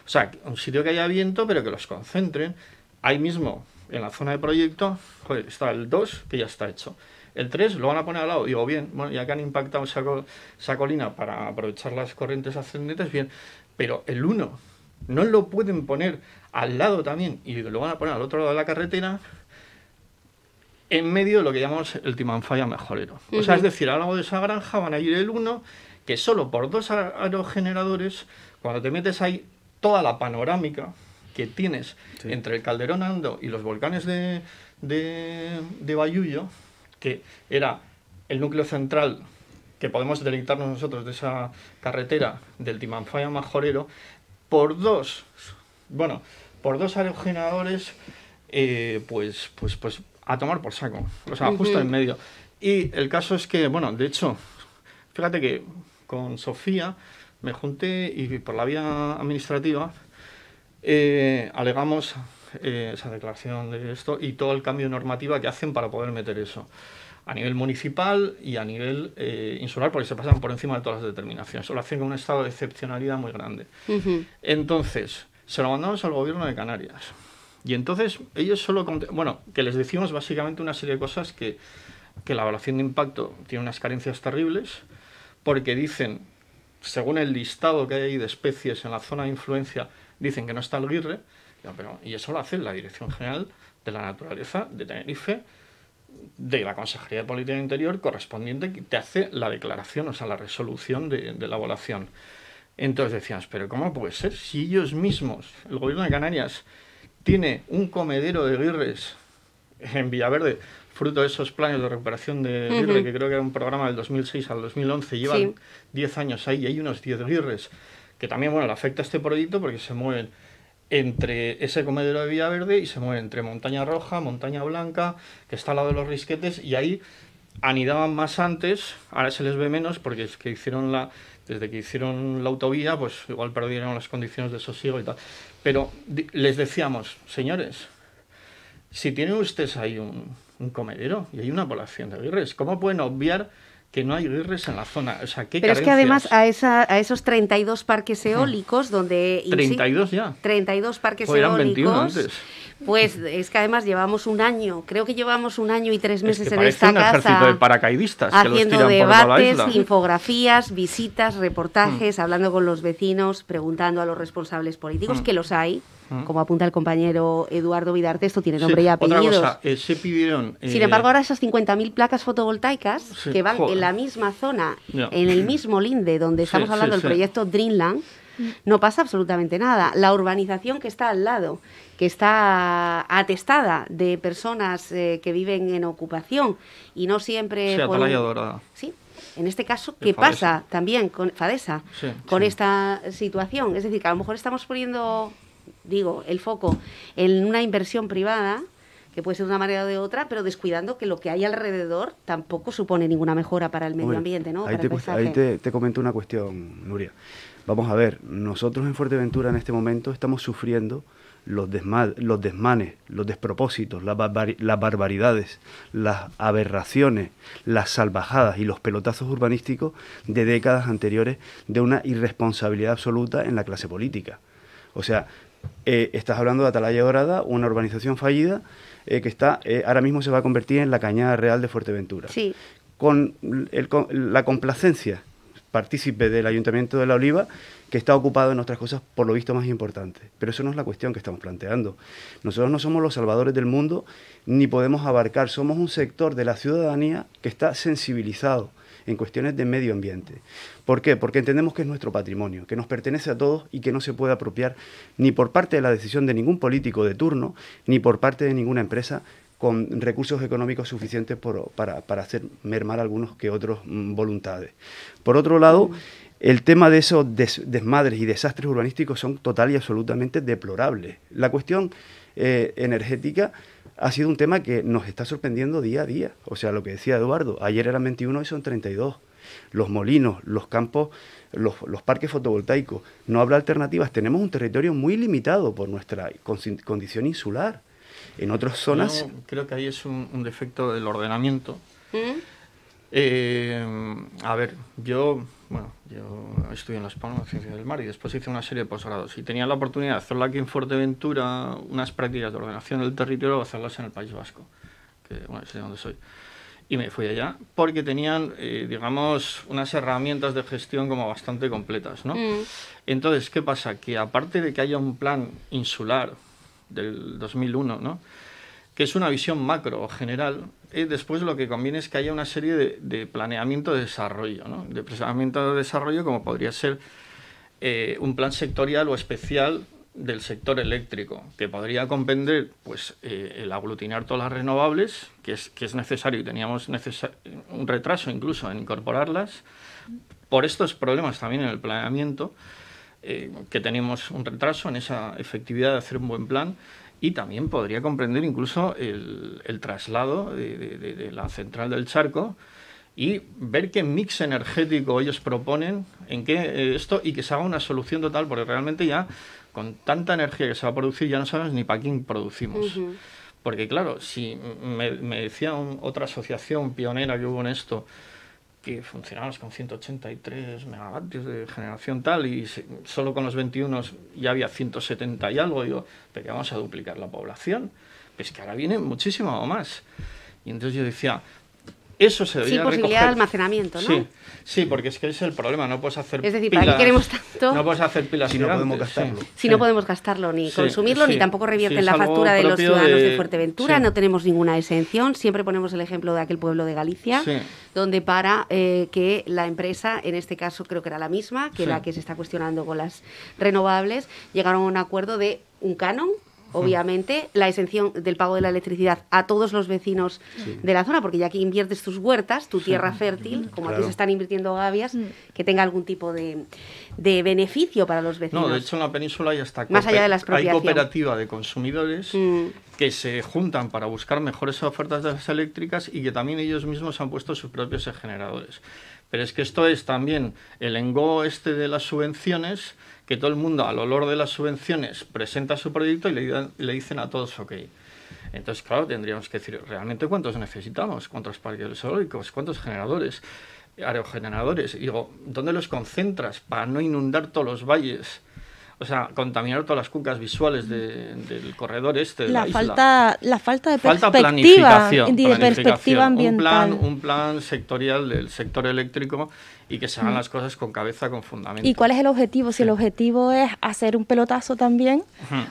O sea, un sitio que haya viento, pero que los concentren. Ahí mismo, en la zona de proyecto, joder, está el 2, que ya está hecho. El 3 lo van a poner al lado. Digo, bien, bueno, ya que han impactado esa colina para aprovechar las corrientes ascendentes, bien. Pero el 1 no lo pueden poner al lado también y lo van a poner al otro lado de la carretera, en medio de lo que llamamos el Timanfaya mejorero. O sea, es decir, al lado de esa granja van a ir el 1, que solo por 2 aerogeneradores, cuando te metes ahí, toda la panorámica que tienes entre el Calderón Ando y los volcanes de Bayullo, que era el núcleo central que podemos deleitarnos nosotros de esa carretera del Timanfaya Majorero por dos aerogeneradores, pues a tomar por saco, o sea, justo en medio. Y el caso es que, bueno, de hecho, fíjate que con Sofía me junté y por la vía administrativa alegamos esa declaración de esto y todo el cambio de normativa que hacen para poder meter eso a nivel municipal y a nivel insular, porque se pasan por encima de todas las determinaciones. Lo hacen con un estado de excepcionalidad muy grande. Entonces, se lo mandamos al gobierno de Canarias. Y entonces ellos solo... Bueno, que les decimos básicamente una serie de cosas que la evaluación de impacto tiene unas carencias terribles, porque dicen, según el listado que hay ahí de especies en la zona de influencia, dicen que no está el guirre, y eso lo hace la Dirección General de la Naturaleza de Tenerife, de la Consejería de Política Interior correspondiente, que te hace la declaración, o sea, la resolución de la evaluación. Entonces decíamos, pero ¿cómo puede ser? Si ellos mismos, el gobierno de Canarias, tiene un comedero de guirres en Villaverde, fruto de esos planes de recuperación de guirre, que creo que era un programa del 2006 al 2011, llevan 10 años ahí, y hay unos 10 guirres, que también, bueno, le afecta a este proyecto porque se mueven entre ese comedero de Villaverde y se mueven entre Montaña Roja, Montaña Blanca, que está al lado de los Risquetes, y ahí anidaban más antes, ahora se les ve menos porque es que desde que hicieron la autovía, pues igual perdieron las condiciones de sosiego y tal. Pero les decíamos, señores, si tienen ustedes ahí un comedero y hay una población de guirres, ¿cómo pueden obviar que no hay guirres en la zona? O sea, ¿qué Pero carencias? es que además a esos 32 parques eólicos donde... 32 ya. 32 parques Pues eran eólicos. 21 antes. Pues es que además llevamos un año, creo que llevamos 1 año y 3 meses es que en parece esta un ejército casa de paracaidistas que los haciendo tiran por toda la debates, isla. infografías, visitas, reportajes, hablando con los vecinos, preguntando a los responsables políticos, que los hay, como apunta el compañero Eduardo Vidarte, esto tiene nombre y apellidos. Otra cosa, se pidieron... Sin embargo, ahora esas 50.000 placas fotovoltaicas que van en la misma zona, en el mismo linde donde estamos hablando del proyecto Dreamland, no pasa absolutamente nada. La urbanización que está al lado, que está atestada de personas que viven en ocupación y no siempre... Sí, Atalaya Dorada. Sí, en este caso, ¿qué pasa también con Fadesa, con esta situación? Es decir, que a lo mejor estamos poniendo, el foco en una inversión privada, que puede ser de una manera o de otra, pero descuidando que lo que hay alrededor tampoco supone ninguna mejora para el medio ambiente, ¿no? Ahí te comento una cuestión, Nuria. Vamos a ver, nosotros en Fuerteventura en este momento estamos sufriendo los desmanes, los despropósitos, las barbaridades, las aberraciones, las salvajadas y los pelotazos urbanísticos de décadas anteriores de una irresponsabilidad absoluta en la clase política. O sea, estás hablando de Atalaya Dorada, una urbanización fallida que está ahora mismo se va a convertir en la Cañada Real de Fuerteventura. Sí. Con la complacencia partícipe del Ayuntamiento de La Oliva, que está ocupado en otras cosas por lo visto más importantes. Pero eso no es la cuestión que estamos planteando. Nosotros no somos los salvadores del mundo, ni podemos abarcar. Somos un sector de la ciudadanía que está sensibilizado en cuestiones de medio ambiente. ¿Por qué? Porque entendemos que es nuestro patrimonio, que nos pertenece a todos y que no se puede apropiar ni por parte de la decisión de ningún político de turno, ni por parte de ninguna empresa con recursos económicos suficientes para hacer mermar algunos que otros voluntades. Por otro lado, el tema de esos desmadres y desastres urbanísticos son total y absolutamente deplorables. La cuestión energética ha sido un tema que nos está sorprendiendo día a día. O sea, lo que decía Eduardo, ayer eran 21 y son 32. Los molinos, los campos, los parques fotovoltaicos, no habrá alternativas. Tenemos un territorio muy limitado por nuestra condición insular. En otras zonas... Yo creo que ahí es un defecto del ordenamiento. A ver, yo estudié en Las Palmas, Ciencias del Mar, y después hice una serie de posgrados. Y tenía la oportunidad de hacerlo aquí en Fuerteventura, unas prácticas de ordenación del territorio, o hacerlas en el País Vasco, que es de donde soy. Y me fui allá porque tenían, unas herramientas de gestión como bastante completas, ¿no? Entonces, ¿qué pasa? Que aparte de que haya un plan insular del 2001, ¿no?, que es una visión macro general, después lo que conviene es que haya una serie de planeamiento de desarrollo, ¿no?, de planeamiento de desarrollo como podría ser un plan sectorial o especial del sector eléctrico, que podría comprender pues, el aglutinar todas las renovables, que es necesario, y teníamos un retraso incluso en incorporarlas, por estos problemas también en el planeamiento, que tenemos un retraso en esa efectividad de hacer un buen plan, y también podría comprender incluso el traslado de la central del Charco y ver qué mix energético ellos proponen, en qué esto, y que se haga una solución total, porque realmente ya con tanta energía que se va a producir ya no sabemos ni para quién producimos. Porque claro, si me decía otra asociación pionera que hubo en esto, que funcionábamos con 183 megavatios de generación tal, y solo con los 21 ya había 170 y algo, digo, pero que vamos a duplicar la población, pues que ahora viene muchísimo más. Y entonces yo decía, eso se debería recoger. Posibilidad de almacenamiento, ¿no? Sí, porque es que es el problema, no puedes hacer pilas. Es decir, pilas, ¿para qué queremos tanto? No puedes hacer pilas si gigantes, no podemos gastarlo. Si no podemos gastarlo ni consumirlo, ni tampoco revierte en la factura de los ciudadanos de Fuerteventura, no tenemos ninguna exención. Siempre ponemos el ejemplo de aquel pueblo de Galicia, donde para que la empresa, en este caso creo que era la misma que la que se está cuestionando con las renovables, llegaron a un acuerdo de un canon. Obviamente, la exención del pago de la electricidad a todos los vecinos de la zona, porque ya que inviertes tus huertas, tu tierra fértil, como aquí se están invirtiendo gavias, que tenga algún tipo de beneficio para los vecinos. No, de hecho en la península ya está. Más allá de la hay expropiación. cooperativa de consumidores que se juntan para buscar mejores ofertas de las eléctricas y que también ellos mismos han puesto sus propios generadores. Pero es que esto es también el engó de las subvenciones, que todo el mundo al olor de las subvenciones presenta su proyecto y le dicen a todos ok. Entonces, claro, tendríamos que decir realmente cuántos necesitamos, cuántos parques eólicos, cuántos generadores, aerogeneradores. Y digo, ¿dónde los concentras para no inundar todos los valles? O sea, contaminar todas las cuencas visuales del corredor de la isla. La falta de planificación ambiental. Un plan sectorial del sector eléctrico y que se hagan las cosas con cabeza, con fundamento. ¿Y cuál es el objetivo? Si el objetivo es hacer un pelotazo también,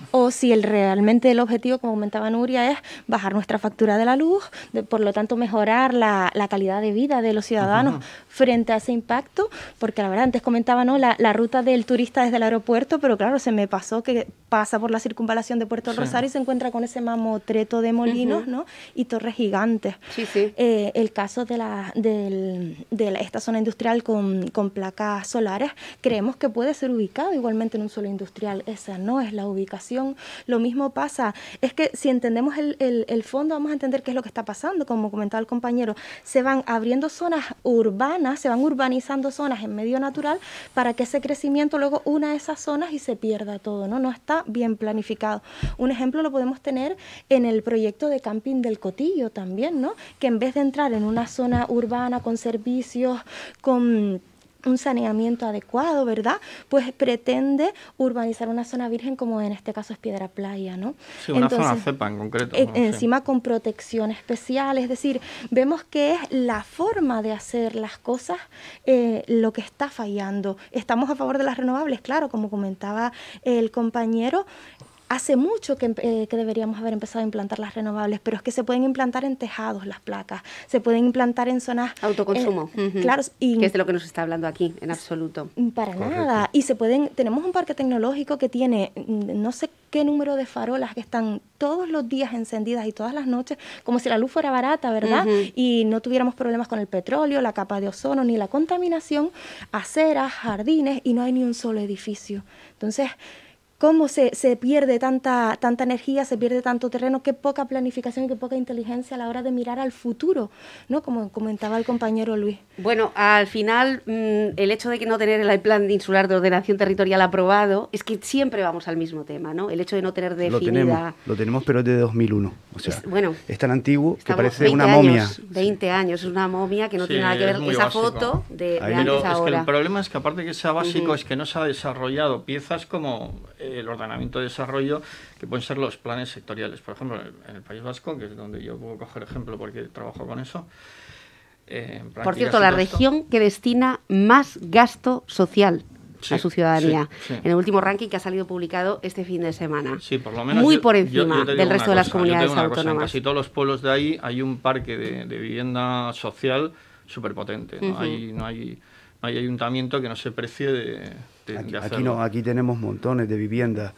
o si realmente el objetivo, como comentaba Nuria, es bajar nuestra factura de la luz, por lo tanto mejorar la calidad de vida de los ciudadanos frente a ese impacto, porque la verdad, antes comentaba la ruta del turista desde el aeropuerto, pero claro, se me pasó que pasa por la circunvalación de Puerto del Rosario y se encuentra con ese mamotreto de molinos, ¿no? Y torres gigantes. El caso de esta zona industrial con placas solares, creemos que puede ser ubicado igualmente en un suelo industrial. Esa no es la ubicación. Lo mismo pasa, es que si entendemos el fondo, vamos a entender qué es lo que está pasando. Como comentaba el compañero, se van abriendo zonas urbanas, se van urbanizando zonas en medio natural para que ese crecimiento luego una de esas zonas y se pierda todo, ¿no? No está bien planificado. Un ejemplo lo podemos tener en el proyecto de camping del Cotillo también, ¿no? Que en vez de entrar en una zona urbana con servicios, con un saneamiento adecuado, ¿verdad? Pues pretende urbanizar una zona virgen, como en este caso es Piedra Playa, ¿no? Sí, una zona cepa en concreto. Encima con protección especial, es decir, vemos que es la forma de hacer las cosas lo que está fallando. Estamos a favor de las renovables, claro, como comentaba el compañero. Hace mucho que deberíamos haber empezado a implantar las renovables, pero es que se pueden implantar en tejados las placas, se pueden implantar en zonas... Autoconsumo, claro. Que es de lo que nos está hablando aquí, en absoluto. Para nada. Y tenemos un parque tecnológico que tiene no sé qué número de farolas que están todos los días encendidas y todas las noches, como si la luz fuera barata, ¿verdad? Y no tuviéramos problemas con el petróleo, la capa de ozono, ni la contaminación, aceras, jardines, y no hay ni un solo edificio. Entonces, ¿cómo se pierde tanta energía, se pierde tanto terreno? Qué poca planificación y qué poca inteligencia a la hora de mirar al futuro, ¿no? Como comentaba el compañero Luis. Bueno, al final, el hecho de que no tener el plan insular de ordenación territorial aprobado, es que siempre vamos al mismo tema, ¿no? El hecho de no tener definida... Lo tenemos, pero es de 2001. O sea, es tan antiguo que parece 20 una momia. Años, 20 años, es una momia que no tiene nada que ver esa básico. Foto de antes pero ahora. Es que el problema es que aparte de que sea básico, es que no se ha desarrollado piezas como el ordenamiento de desarrollo, que pueden ser los planes sectoriales. Por ejemplo, en el País Vasco, que es donde yo puedo coger ejemplo porque trabajo con eso. Por cierto, la región que destina más gasto social a su ciudadanía. En el último ranking que ha salido publicado este fin de semana. Sí, por lo menos muy por encima del resto de las comunidades autónomas. En casi todos los pueblos de ahí hay un parque de vivienda social súper potente. No hay ayuntamiento que no se precie de Aquí hacerlo. no, aquí tenemos montones de viviendas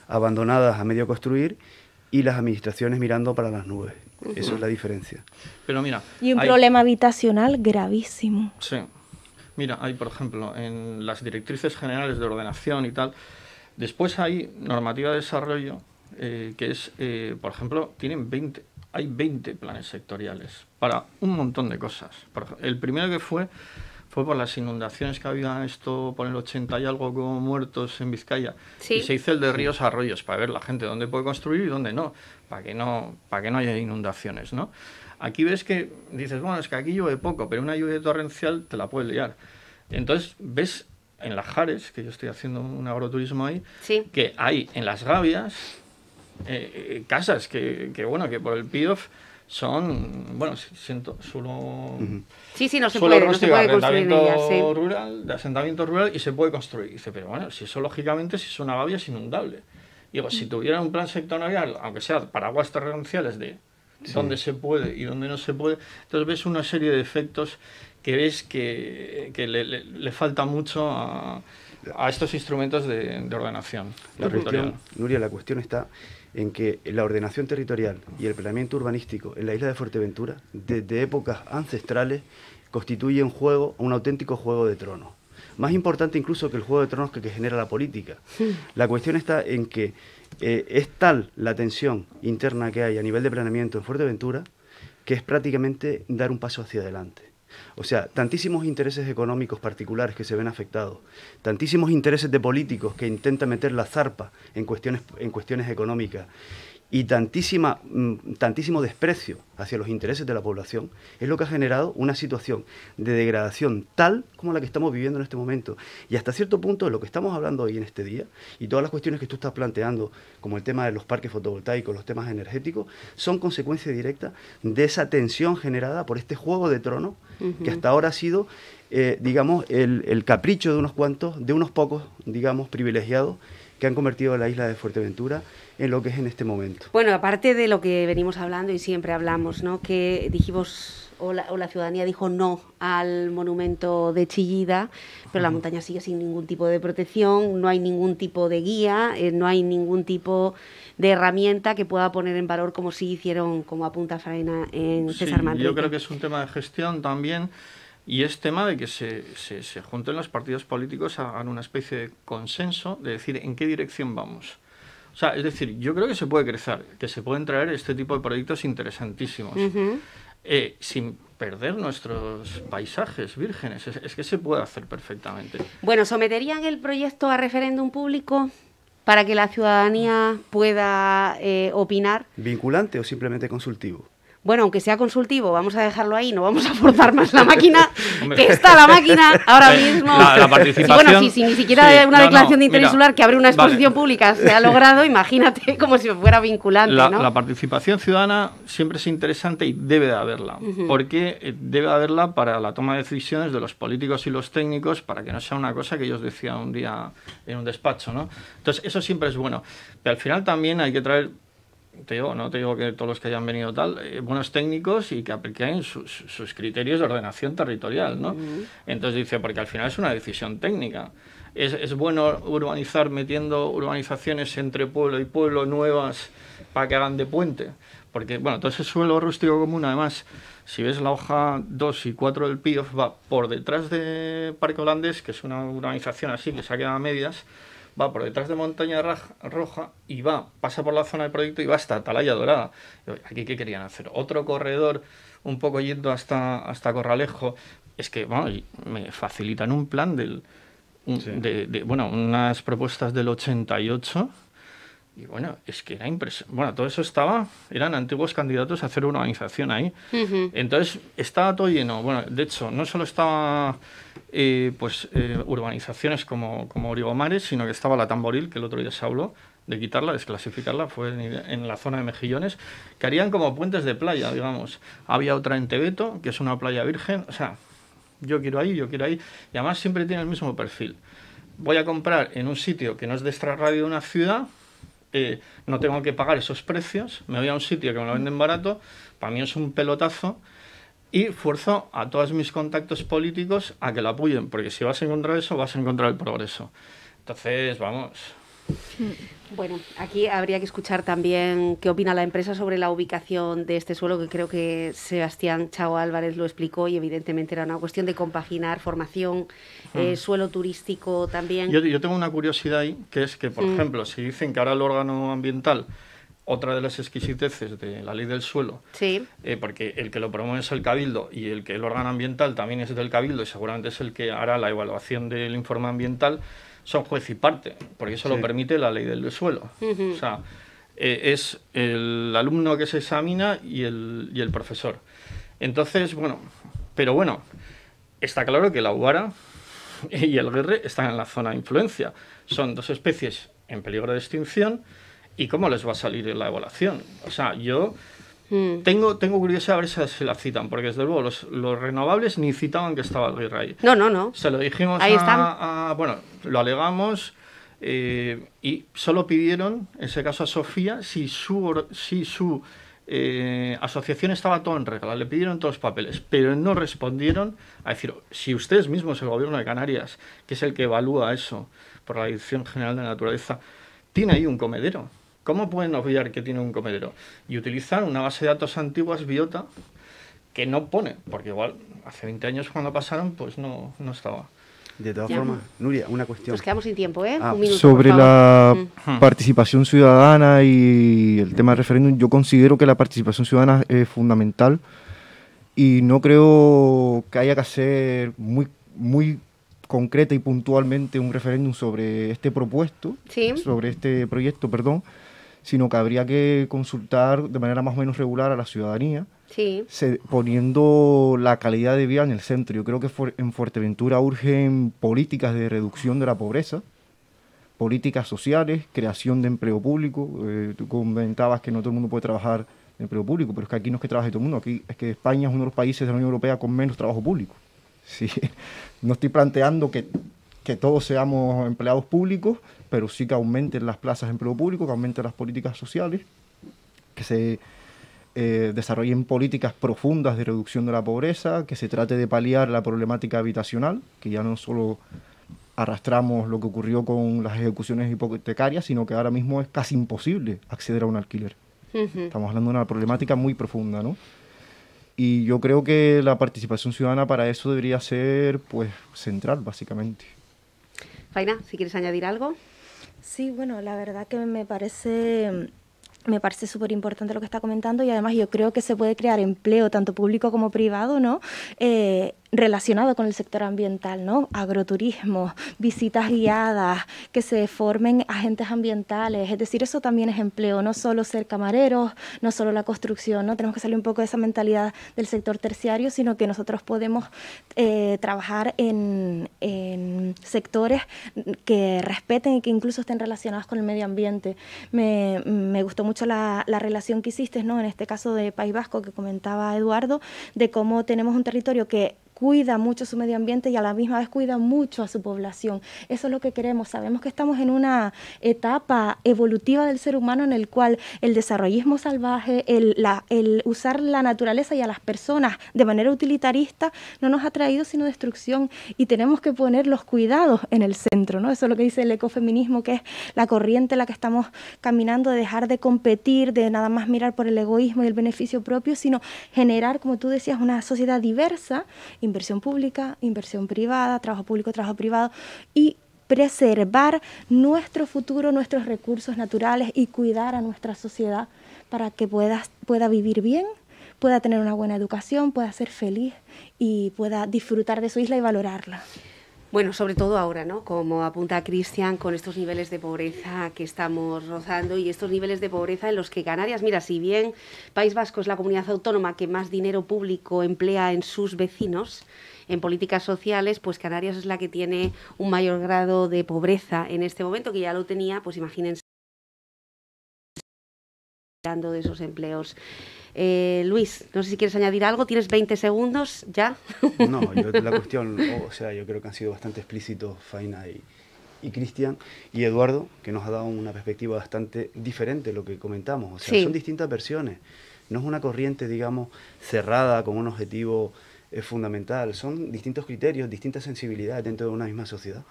abandonadas a medio construir y las administraciones mirando para las nubes. Eso es la diferencia. Pero mira, Y un hay- problema habitacional gravísimo. Sí. Mira, hay, por ejemplo, en las directrices generales de ordenación y tal, después hay normativa de desarrollo que es, por ejemplo, hay 20 planes sectoriales para un montón de cosas. El primero que fue por las inundaciones que había esto por el 80 y algo como muertos en Vizcaya. Sí. Y se hizo el de ríos a arroyos para ver la gente dónde puede construir y dónde no, para que no haya inundaciones, ¿no? Aquí ves que dices, bueno, es que aquí llueve poco, pero una lluvia torrencial te la puede liar. Entonces ves en las Jares, que yo estoy haciendo un agroturismo ahí, Sí. que hay en las gavias casas que por el PIOF son, bueno, siento, solo... Sí, no se suelo puede rústico, construir en ellas. Sí. rural, de asentamiento rural, y se puede construir. Y dice, pero bueno, si eso lógicamente, si es una gavia, es inundable. Digo, si tuviera un plan sectorial, aunque sea para aguas torrenciales de dónde se puede y dónde no se puede, entonces ves una serie de efectos que ves que le falta mucho a estos instrumentos de ordenación territorial. Nuria, la cuestión está en que la ordenación territorial y el planeamiento urbanístico en la isla de Fuerteventura, desde épocas ancestrales, constituye un auténtico juego de tronos. Más importante incluso que el juego de tronos que genera la política. La cuestión está en que es tal la tensión interna que hay a nivel de planeamiento en Fuerteventura que es prácticamente dar un paso hacia adelante. O sea, tantísimos intereses económicos particulares que se ven afectados, tantísimos intereses de políticos que intentan meter la zarpa en cuestiones económicas y tantísimo desprecio hacia los intereses de la población, es lo que ha generado una situación de degradación tal como la que estamos viviendo en este momento. Y hasta cierto punto, de lo que estamos hablando hoy en este día, y todas las cuestiones que tú estás planteando, como el tema de los parques fotovoltaicos, los temas energéticos, son consecuencia directa de esa tensión generada por este juego de tronos que hasta ahora ha sido, digamos, el capricho de unos pocos, digamos, privilegiados, que han convertido a la isla de Fuerteventura en lo que es en este momento. Bueno, aparte de lo que venimos hablando y siempre hablamos, ¿no? Que dijimos, o la ciudadanía dijo no al monumento de Chillida, pero la montaña sigue sin ningún tipo de protección, no hay ningún tipo de guía, no hay ningún tipo de herramienta que pueda poner en valor como sí hicieron, como apunta Faena en César Manrique. Yo creo que es un tema de gestión también. Y es tema de que se junten los partidos políticos, hagan una especie de consenso de decir en qué dirección vamos. O sea, es decir, yo creo que se puede crecer, que se pueden traer este tipo de proyectos interesantísimos, sin perder nuestros paisajes vírgenes. Es que se puede hacer perfectamente. Bueno, ¿someterían el proyecto a referéndum público para que la ciudadanía pueda opinar? ¿Vinculante o simplemente consultivo? Bueno, aunque sea consultivo, vamos a dejarlo ahí, no vamos a forzar más la máquina, que está la máquina ahora mismo. La participación... Sí, bueno, si ni siquiera una declaración de interés mira, insular que abre una exposición pública se ha logrado, imagínate como si fuera vinculante, ¿no? La participación ciudadana siempre es interesante y debe de haberla, porque debe de haberla para la toma de decisiones de los políticos y los técnicos, para que no sea una cosa que ellos decían un día en un despacho, ¿no? Entonces, eso siempre es bueno. Pero al final también hay que traer... no te digo que todos los que hayan venido tal, buenos técnicos y que apliquen sus criterios de ordenación territorial, ¿no? Entonces dice, porque al final es una decisión técnica. Es bueno urbanizar metiendo urbanizaciones entre pueblo y pueblo nuevas para que hagan de puente. Porque, bueno, todo ese suelo rústico común, además, si ves la hoja 2 y 4 del PIOF, va por detrás de Parque Holandés, que es una urbanización así que se ha quedado a medias, va por detrás de Montaña Roja y pasa por la zona del proyecto y va hasta Atalaya Dorada. ¿Aquí qué querían hacer? Otro corredor un poco yendo hasta Corralejo. Es que, bueno, me facilitan un plan unas propuestas del 88 y bueno, es que era impresionante. Bueno, todo eso eran antiguos candidatos a hacer una urbanización ahí. Entonces, estaba todo lleno. Bueno, de hecho, no solo estaba urbanizaciones como Origomares, sino que estaba la Tamboril, que el otro día se habló de quitarla, desclasificarla, fue en la zona de Mejillones, que harían como puentes de playa, digamos. Había otra en Tebeto, que es una playa virgen. O sea, yo quiero ahí, y además siempre tiene el mismo perfil. Voy a comprar en un sitio que no es de extrarradio de una ciudad, no tengo que pagar esos precios, me voy a un sitio que me lo venden barato, para mí es un pelotazo, y fuerzo a todos mis contactos políticos a que lo apoyen, porque si vas a encontrar eso, vas a encontrar el progreso. Entonces, vamos. Bueno, aquí habría que escuchar también qué opina la empresa sobre la ubicación de este suelo, que creo que Sebastián Chao Álvarez lo explicó y evidentemente era una cuestión de compaginar formación, suelo turístico también. Yo tengo una curiosidad ahí, que es que, por ejemplo, si dicen que ahora el órgano ambiental, otra de las exquisiteces de la ley del suelo, sí. Porque el que lo promueve es el Cabildo y el órgano ambiental también es del Cabildo y seguramente es el que hará la evaluación del informe ambiental, son juez y parte, porque eso lo permite la ley del suelo. O sea, es el alumno que se examina y el profesor. Entonces, bueno, pero bueno, está claro que la Uara y el Guerre están en la zona de influencia. Son dos especies en peligro de extinción. ¿Y cómo les va a salir en la evaluación? O sea, yo tengo curiosidad a ver si la citan, porque desde luego los renovables ni citaban que estaba el Guerre ahí. No. Se lo dijimos ahí bueno, lo alegamos y solo pidieron, en ese caso a Sofía, si su asociación estaba todo en regla. Le pidieron todos los papeles, pero no respondieron a decir, si ustedes mismos, el Gobierno de Canarias, que es el que evalúa eso por la Dirección General de Naturaleza, tiene ahí un comedero. ¿Cómo pueden obviar que tiene un comedero? Y utilizar una base de datos antiguas, Biota, que no pone, porque igual hace 20 años cuando pasaron, pues no estaba. De todas formas, Nuria, una cuestión. Nos quedamos sin tiempo, ¿eh? Un minuto, sobre por favor. la participación ciudadana y el tema del referéndum, yo considero que la participación ciudadana es fundamental y no creo que haya que hacer muy concreta y puntualmente un referéndum sobre este sobre este proyecto, sino que habría que consultar de manera más o menos regular a la ciudadanía, poniendo la calidad de vida en el centro. Yo creo que en Fuerteventura urgen políticas de reducción de la pobreza, políticas sociales, creación de empleo público. Tú comentabas que no todo el mundo puede trabajar en empleo público, pero es que aquí no es que trabaje todo el mundo, aquí es que España es uno de los países de la Unión Europea con menos trabajo público. Sí, no estoy planteando que todos seamos empleados públicos, pero sí que aumenten las plazas de empleo público, que aumenten las políticas sociales, que se desarrollen políticas profundas de reducción de la pobreza, que se trate de paliar la problemática habitacional, que ya no solo arrastramos lo que ocurrió con las ejecuciones hipotecarias, sino que ahora mismo es casi imposible acceder a un alquiler. Estamos hablando de una problemática muy profunda, ¿no? Y yo creo que la participación ciudadana para eso debería ser, pues, central, básicamente. Faina, si quieres añadir algo. Sí, bueno, la verdad que me parece súper importante lo que está comentando y además yo creo que se puede crear empleo tanto público como privado, ¿no? Relacionado con el sector ambiental, ¿no? Agroturismo, visitas guiadas, que se formen agentes ambientales, es decir, eso también es empleo, no solo ser camareros, no solo la construcción, ¿no? Tenemos que salir un poco de esa mentalidad del sector terciario, sino que nosotros podemos trabajar en sectores que respeten y que incluso estén relacionados con el medio ambiente. Me gustó mucho la relación que hiciste, ¿no? En este caso de País Vasco que comentaba Eduardo, de cómo tenemos un territorio que cuida mucho su medio ambiente y a la misma vez cuida mucho a su población. Eso es lo que queremos. Sabemos que estamos en una etapa evolutiva del ser humano en el cual el desarrollismo salvaje, el usar la naturaleza y a las personas de manera utilitarista no nos ha traído sino destrucción y tenemos que poner los cuidados en el centro, ¿no? Eso es lo que dice el ecofeminismo, que es la corriente en la que estamos caminando, de dejar de competir, de nada más mirar por el egoísmo y el beneficio propio, sino generar, como tú decías, una sociedad diversa, inversión pública, inversión privada, trabajo público, trabajo privado y preservar nuestro futuro, nuestros recursos naturales y cuidar a nuestra sociedad para que pueda vivir bien, pueda tener una buena educación, pueda ser feliz y pueda disfrutar de su isla y valorarla. Bueno, sobre todo ahora, ¿no? Como apunta Cristian, con estos niveles de pobreza que estamos rozando y estos niveles de pobreza en los que Canarias, mira, si bien País Vasco es la comunidad autónoma que más dinero público emplea en sus vecinos, en políticas sociales, pues Canarias es la que tiene un mayor grado de pobreza en este momento, que ya lo tenía, pues imagínense, de esos empleos. Luis, no sé si quieres añadir algo, tienes 20 segundos ya. No, la cuestión, o sea, yo creo que han sido bastante explícitos Faina y Cristian y Eduardo, que nos ha dado una perspectiva bastante diferente de lo que comentamos. O sea, son distintas versiones. no es una corriente, digamos, cerrada con un objetivo fundamental, son distintos criterios, distintas sensibilidades dentro de una misma sociedad.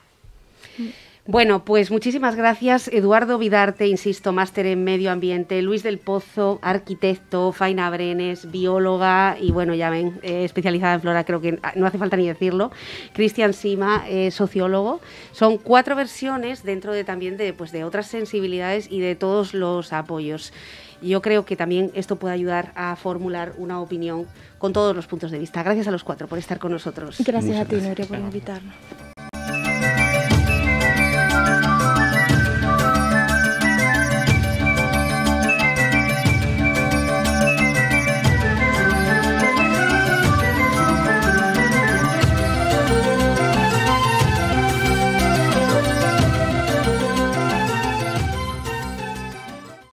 Bueno, pues muchísimas gracias, Eduardo Vidarte, insisto, máster en Medio Ambiente, Luis del Pozo, arquitecto, Faina Brenes, bióloga y bueno, ya ven, especializada en flora, creo que no hace falta ni decirlo, Cristian Sima, sociólogo. Son 4 versiones dentro de también de otras sensibilidades y de todos los apoyos. Yo creo que también esto puede ayudar a formular una opinión con todos los puntos de vista. Gracias a los 4 por estar con nosotros. Gracias a ti, Nuria, por invitarnos.